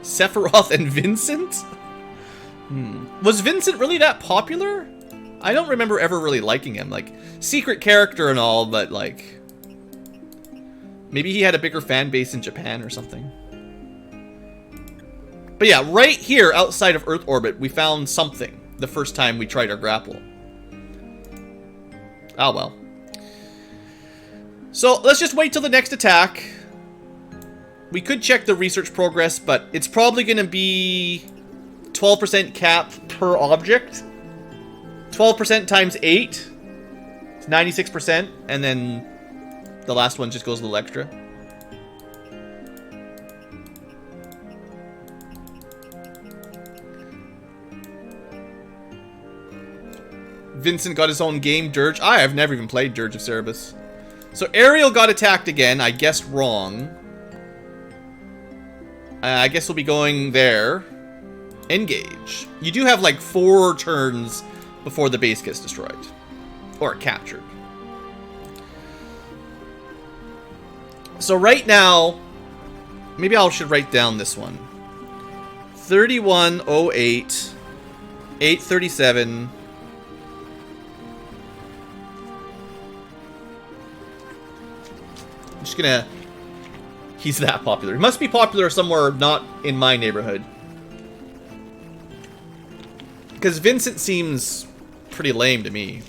Sephiroth and Vincent? Was Vincent really that popular? I don't remember ever really liking him. Like, secret character and all, but like... maybe he had a bigger fan base in Japan or something. But yeah, right here outside of Earth orbit, we found something the first time we tried our grapple. Oh well. So, let's just wait till the next attack. We could check the research progress, but it's probably going to be 12% cap per object. 12% times 8. It's 96%. And then the last one just goes a little extra. Vincent got his own game, Dirge. I've never even played Dirge of Cerberus. So Ariel got attacked again. I guessed wrong. I guess we'll be going there. Engage. You do have like 4 turns before the base gets destroyed. Or captured. So right now, maybe I should write down this one. 3108, 837. I'm just gonna... He's that popular. He must be popular somewhere not in my neighborhood. Because Vincent seems pretty lame to me.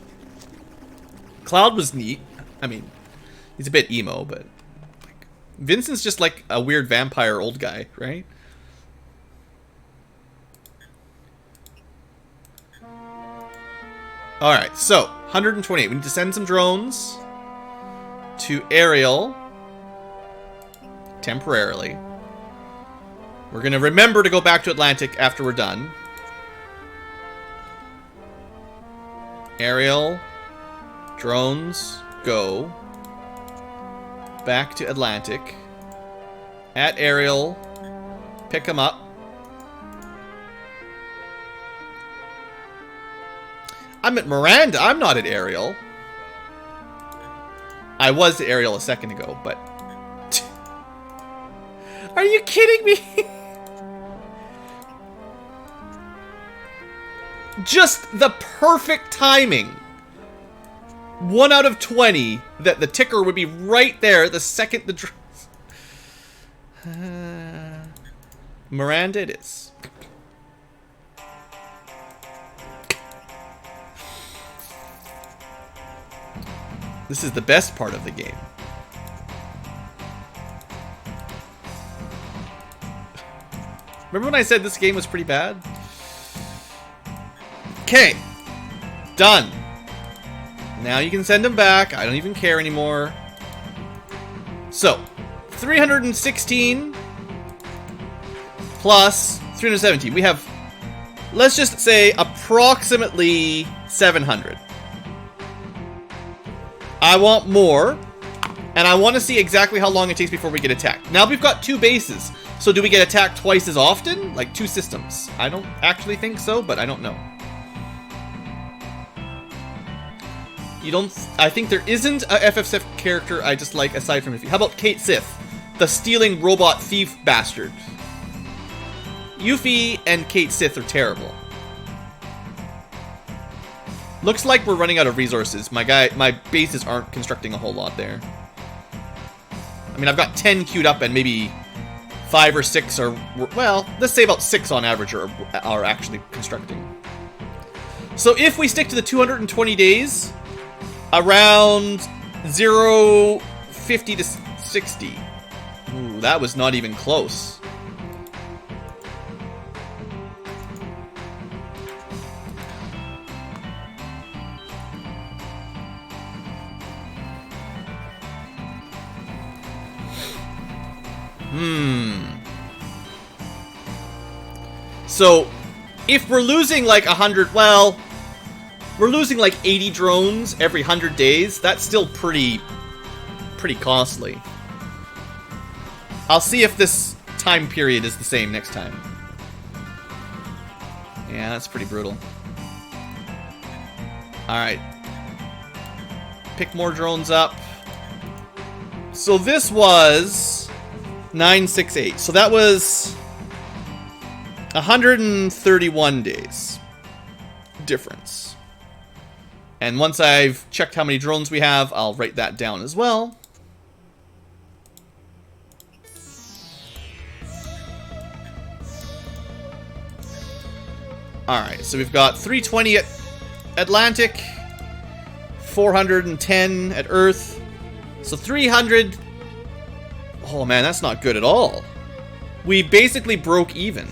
Cloud was neat. I mean, he's a bit emo, but... Like, Vincent's just like a weird vampire old guy, right? Alright, so, 128. We need to send some drones to Ariel. Temporarily. We're going to remember to go back to Atlantic after we're done. Ariel. Drones. Go. Back to Atlantic. At Ariel. Pick them up. I'm at Miranda. I'm not at Ariel. I was at Ariel a second ago, but... Are you kidding me? Just the perfect timing. 1 out of 20 that the ticker would be right there the second the... Miranda it is. This is the best part of the game. Remember when I said this game was pretty bad? Okay. Done. Now you can send them back. I don't even care anymore. So, 316 plus 317. We have, let's just say, approximately 700. I want more. And I want to see exactly how long it takes before we get attacked. Now we've got 2 bases. So do we get attacked twice as often? Like 2 systems? I don't actually think so, but I don't know. You don't... I think there isn't a FF7 character I dislike aside from... How about Kate Sith? The stealing robot thief bastard. Yuffie and Kate Sith are terrible. Looks like we're running out of resources. My bases aren't constructing a whole lot there. I mean, I've got 10 queued up and maybe 5 or 6 are... Well, let's say about 6 on average are actually constructing. So if we stick to the 220 days, around 0.50 to 60. Ooh, that was not even close. So, if we're losing like 100, well, we're losing like 80 drones every 100 days. That's still pretty costly. I'll see if this time period is the same next time. Yeah, that's pretty brutal. Alright. Pick more drones up. So this was 968. So that was 131 days difference. And once I've checked how many drones we have, I'll write that down as well. Alright, so we've got 320 at Atlantic, 410 at Earth, so 300... Oh man, that's not good at all. We basically broke even.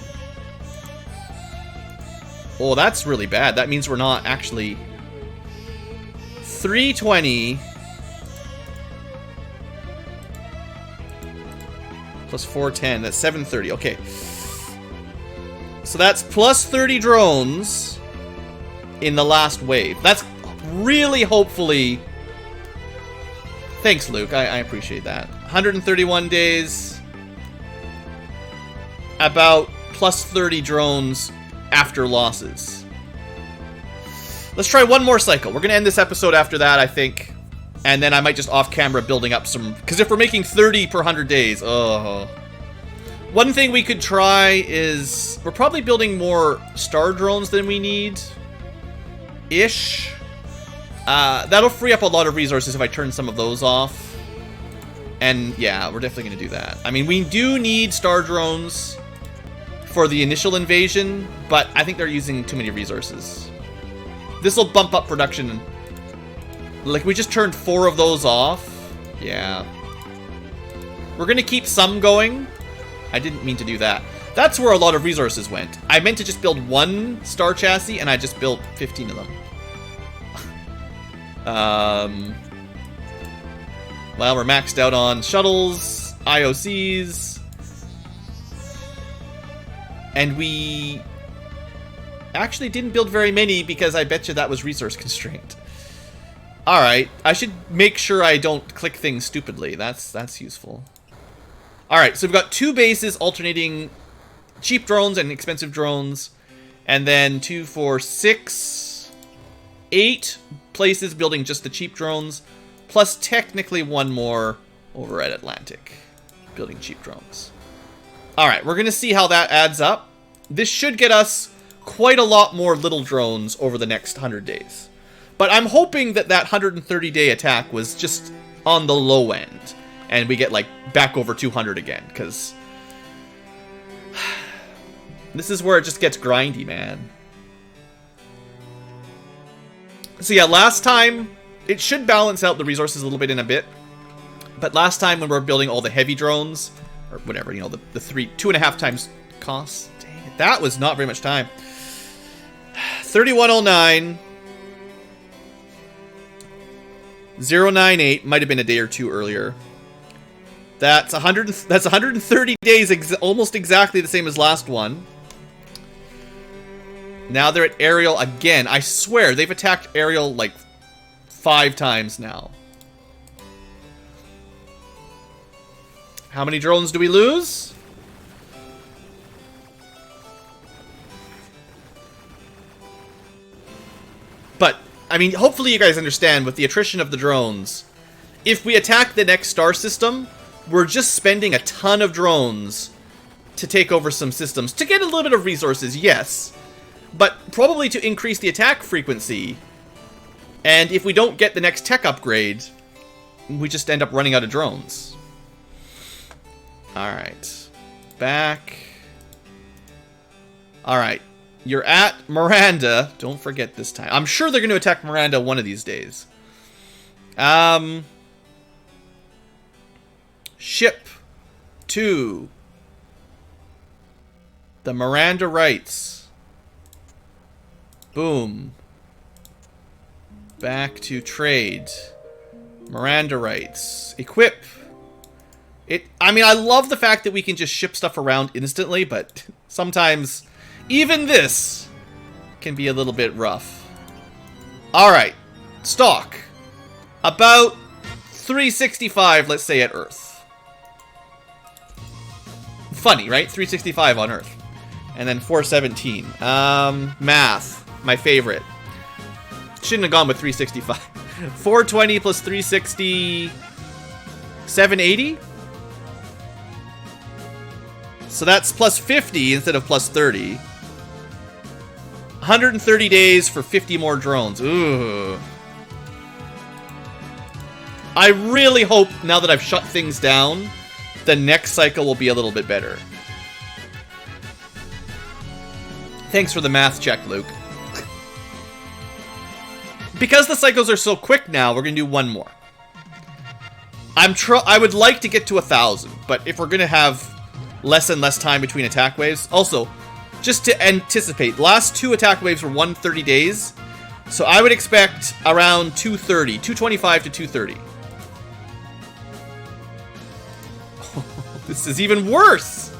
Oh, that's really bad. That means we're not actually... 320... plus 410, that's 730, okay. So that's plus 30 drones in the last wave. That's really hopefully... Thanks, Luke. I appreciate that. 131 days. about plus 30 drones after losses. Let's try one more cycle. We're going to end this episode after that, I think. And then I might just off-camera building up some... Because if we're making 30 per 100 days, oh... One thing we could try is... We're probably building more star drones than we need. Ish. That'll free up a lot of resources if I turn some of those off. And yeah, we're definitely going to do that. I mean, we do need star drones for the initial invasion, but I think they're using too many resources. This will bump up production. Like, we just turned 4 of those off. Yeah. We're going to keep some going. I didn't mean to do that. That's where a lot of resources went. I meant to just build 1 star chassis, and I just built 15 of them. Well, we're maxed out on shuttles, IOCs, and we actually didn't build very many because I bet you that was resource constraint. Alright, I should make sure I don't click things stupidly. That's useful. Alright, so we've got 2 bases alternating cheap drones and expensive drones, and then 2, 4, 6, 8 places building just the cheap drones, plus technically 1 more over at Atlantic, building cheap drones. Alright, we're going to see how that adds up. This should get us quite a lot more little drones over the next 100 days. But I'm hoping that that 130-day attack was just on the low end, and we get, like, back over 200 again, because this is where it just gets grindy, man. So yeah, last time... It should balance out the resources a little bit in a bit. But last time when we were building all the heavy drones, or whatever, you know, the 2.5 times cost. Dang it, that was not very much time. 3109. 098, might have been a day or 2 earlier. That's 130 days, almost exactly the same as last one. Now they're at Ariel again. I swear, they've attacked Ariel like 5 times now. How many drones do we lose? But, I mean, hopefully you guys understand with the attrition of the drones, if we attack the next star system, we're just spending a ton of drones to take over some systems. To get a little bit of resources, yes. But probably to increase the attack frequency. And if we don't get the next tech upgrade, we just end up running out of drones. Alright. Back. Alright. You're at Miranda. Don't forget this time. I'm sure they're going to attack Miranda one of these days. Ship to the Miranda Rights. Boom. Back to trade. Miranda Rights. Equip. I mean, I love the fact that we can just ship stuff around instantly, but sometimes even this can be a little bit rough. Alright. Stock. About 365, let's say, at Earth. Funny, right? 365 on Earth. And then 417. Math. My favorite. Shouldn't have gone with 365. 420 plus 360... 780? So that's plus 50 instead of plus 30. 130 days for 50 more drones. Ooh. I really hope, now that I've shut things down, the next cycle will be a little bit better. Thanks for the math check, Luke. Because the cycles are so quick now, we're going to do one more. I would like to get to 1,000, but if we're going to have less and less time between attack waves... Also, just to anticipate, last 2 attack waves were 130 days, so I would expect around 230, 225 to 230. This is even worse!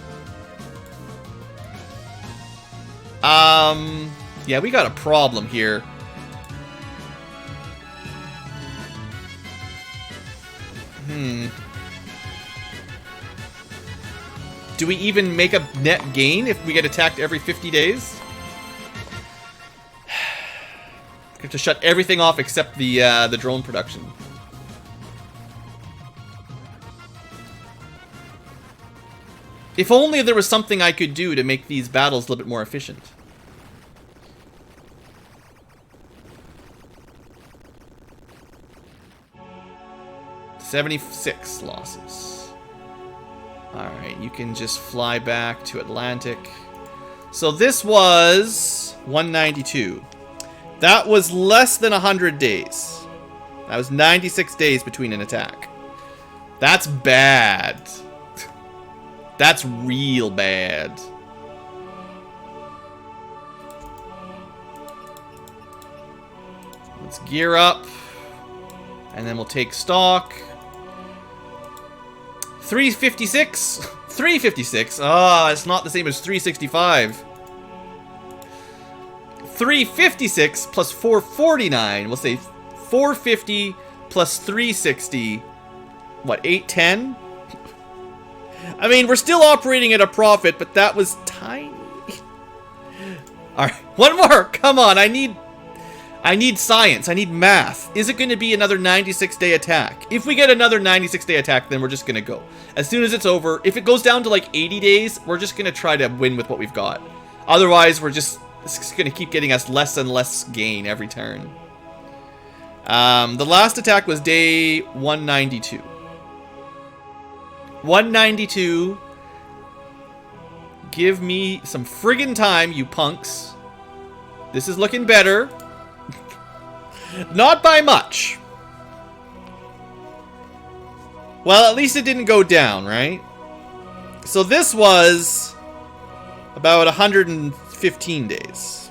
Yeah, we got a problem here. Do we even make a net gain if we get attacked every 50 days? We have to shut everything off except the drone production. If only there was something I could do to make these battles a little bit more efficient. $76 losses. Alright, you can just fly back to Atlantic. So this was 192. That was less than 100 days. That was 96 days between an attack. That's bad. That's real bad. Let's gear up. And then we'll take stock. 356? 356? Ah, it's not the same as 365. 356 plus 449. We'll say 450 plus 360. What, 810? I mean, we're still operating at a profit, but that was tiny. Alright, one more! Come on, I need science. I need math. Is it going to be another 96-day attack? If we get another 96-day attack, then we're just going to go. As soon as it's over, if it goes down to like 80 days, we're just going to try to win with what we've got. Otherwise, it's just going to keep getting us less and less gain every turn. The last attack was day 192. 192. Give me some friggin' time, you punks. This is looking better. Not by much. Well, at least it didn't go down, right? So this was about 115 days.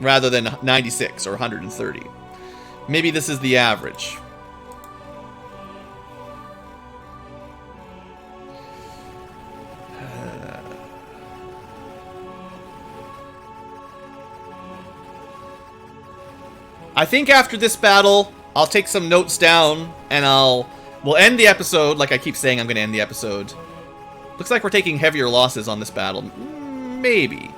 Rather than 96 or 130. Maybe this is the average. I think after this battle, I'll take some notes down, and we'll end the episode, like I keep saying I'm going to end the episode. Looks like we're taking heavier losses on this battle. Maybe.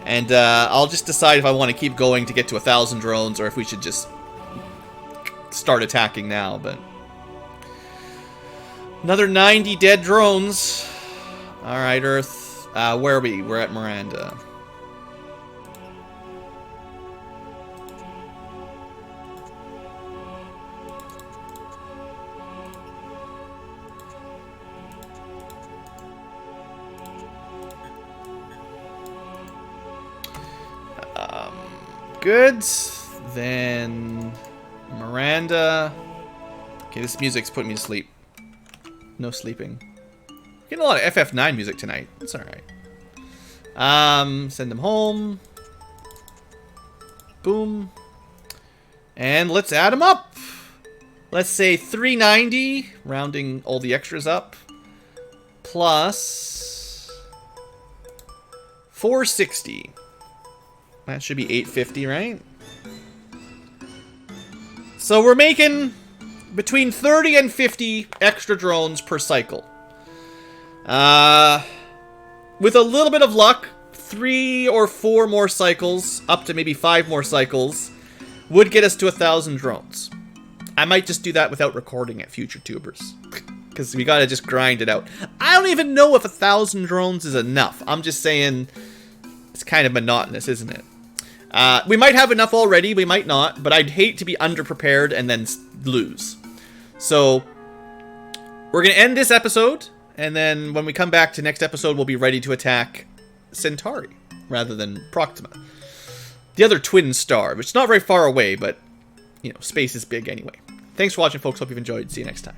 And I'll just decide if I want to keep going to get to 1,000 drones, or if we should just start attacking now, but... Another 90 dead drones. Alright, Earth. Where are we? We're at Miranda. Good. Then Miranda. Okay, this music's putting me to sleep. No sleeping. Getting a lot of FF9 music tonight. That's alright. Send them home. Boom. And let's add them up. Let's say 390, rounding all the extras up. Plus 460. That should be 850, right? So we're making between 30 and 50 extra drones per cycle. With a little bit of luck, 3 or 4 more cycles, up to maybe 5 more cycles, would get us to 1,000 drones. I might just do that without recording it, future tubers. Because we gotta just grind it out. I don't even know if 1,000 drones is enough. I'm just saying it's kind of monotonous, isn't it? We might have enough already, we might not, but I'd hate to be underprepared and then lose. So, we're going to end this episode, and then when we come back to next episode, we'll be ready to attack Centauri, rather than Proxima. The other twin star, which is not very far away, but, you know, space is big anyway. Thanks for watching, folks. Hope you've enjoyed. See you next time.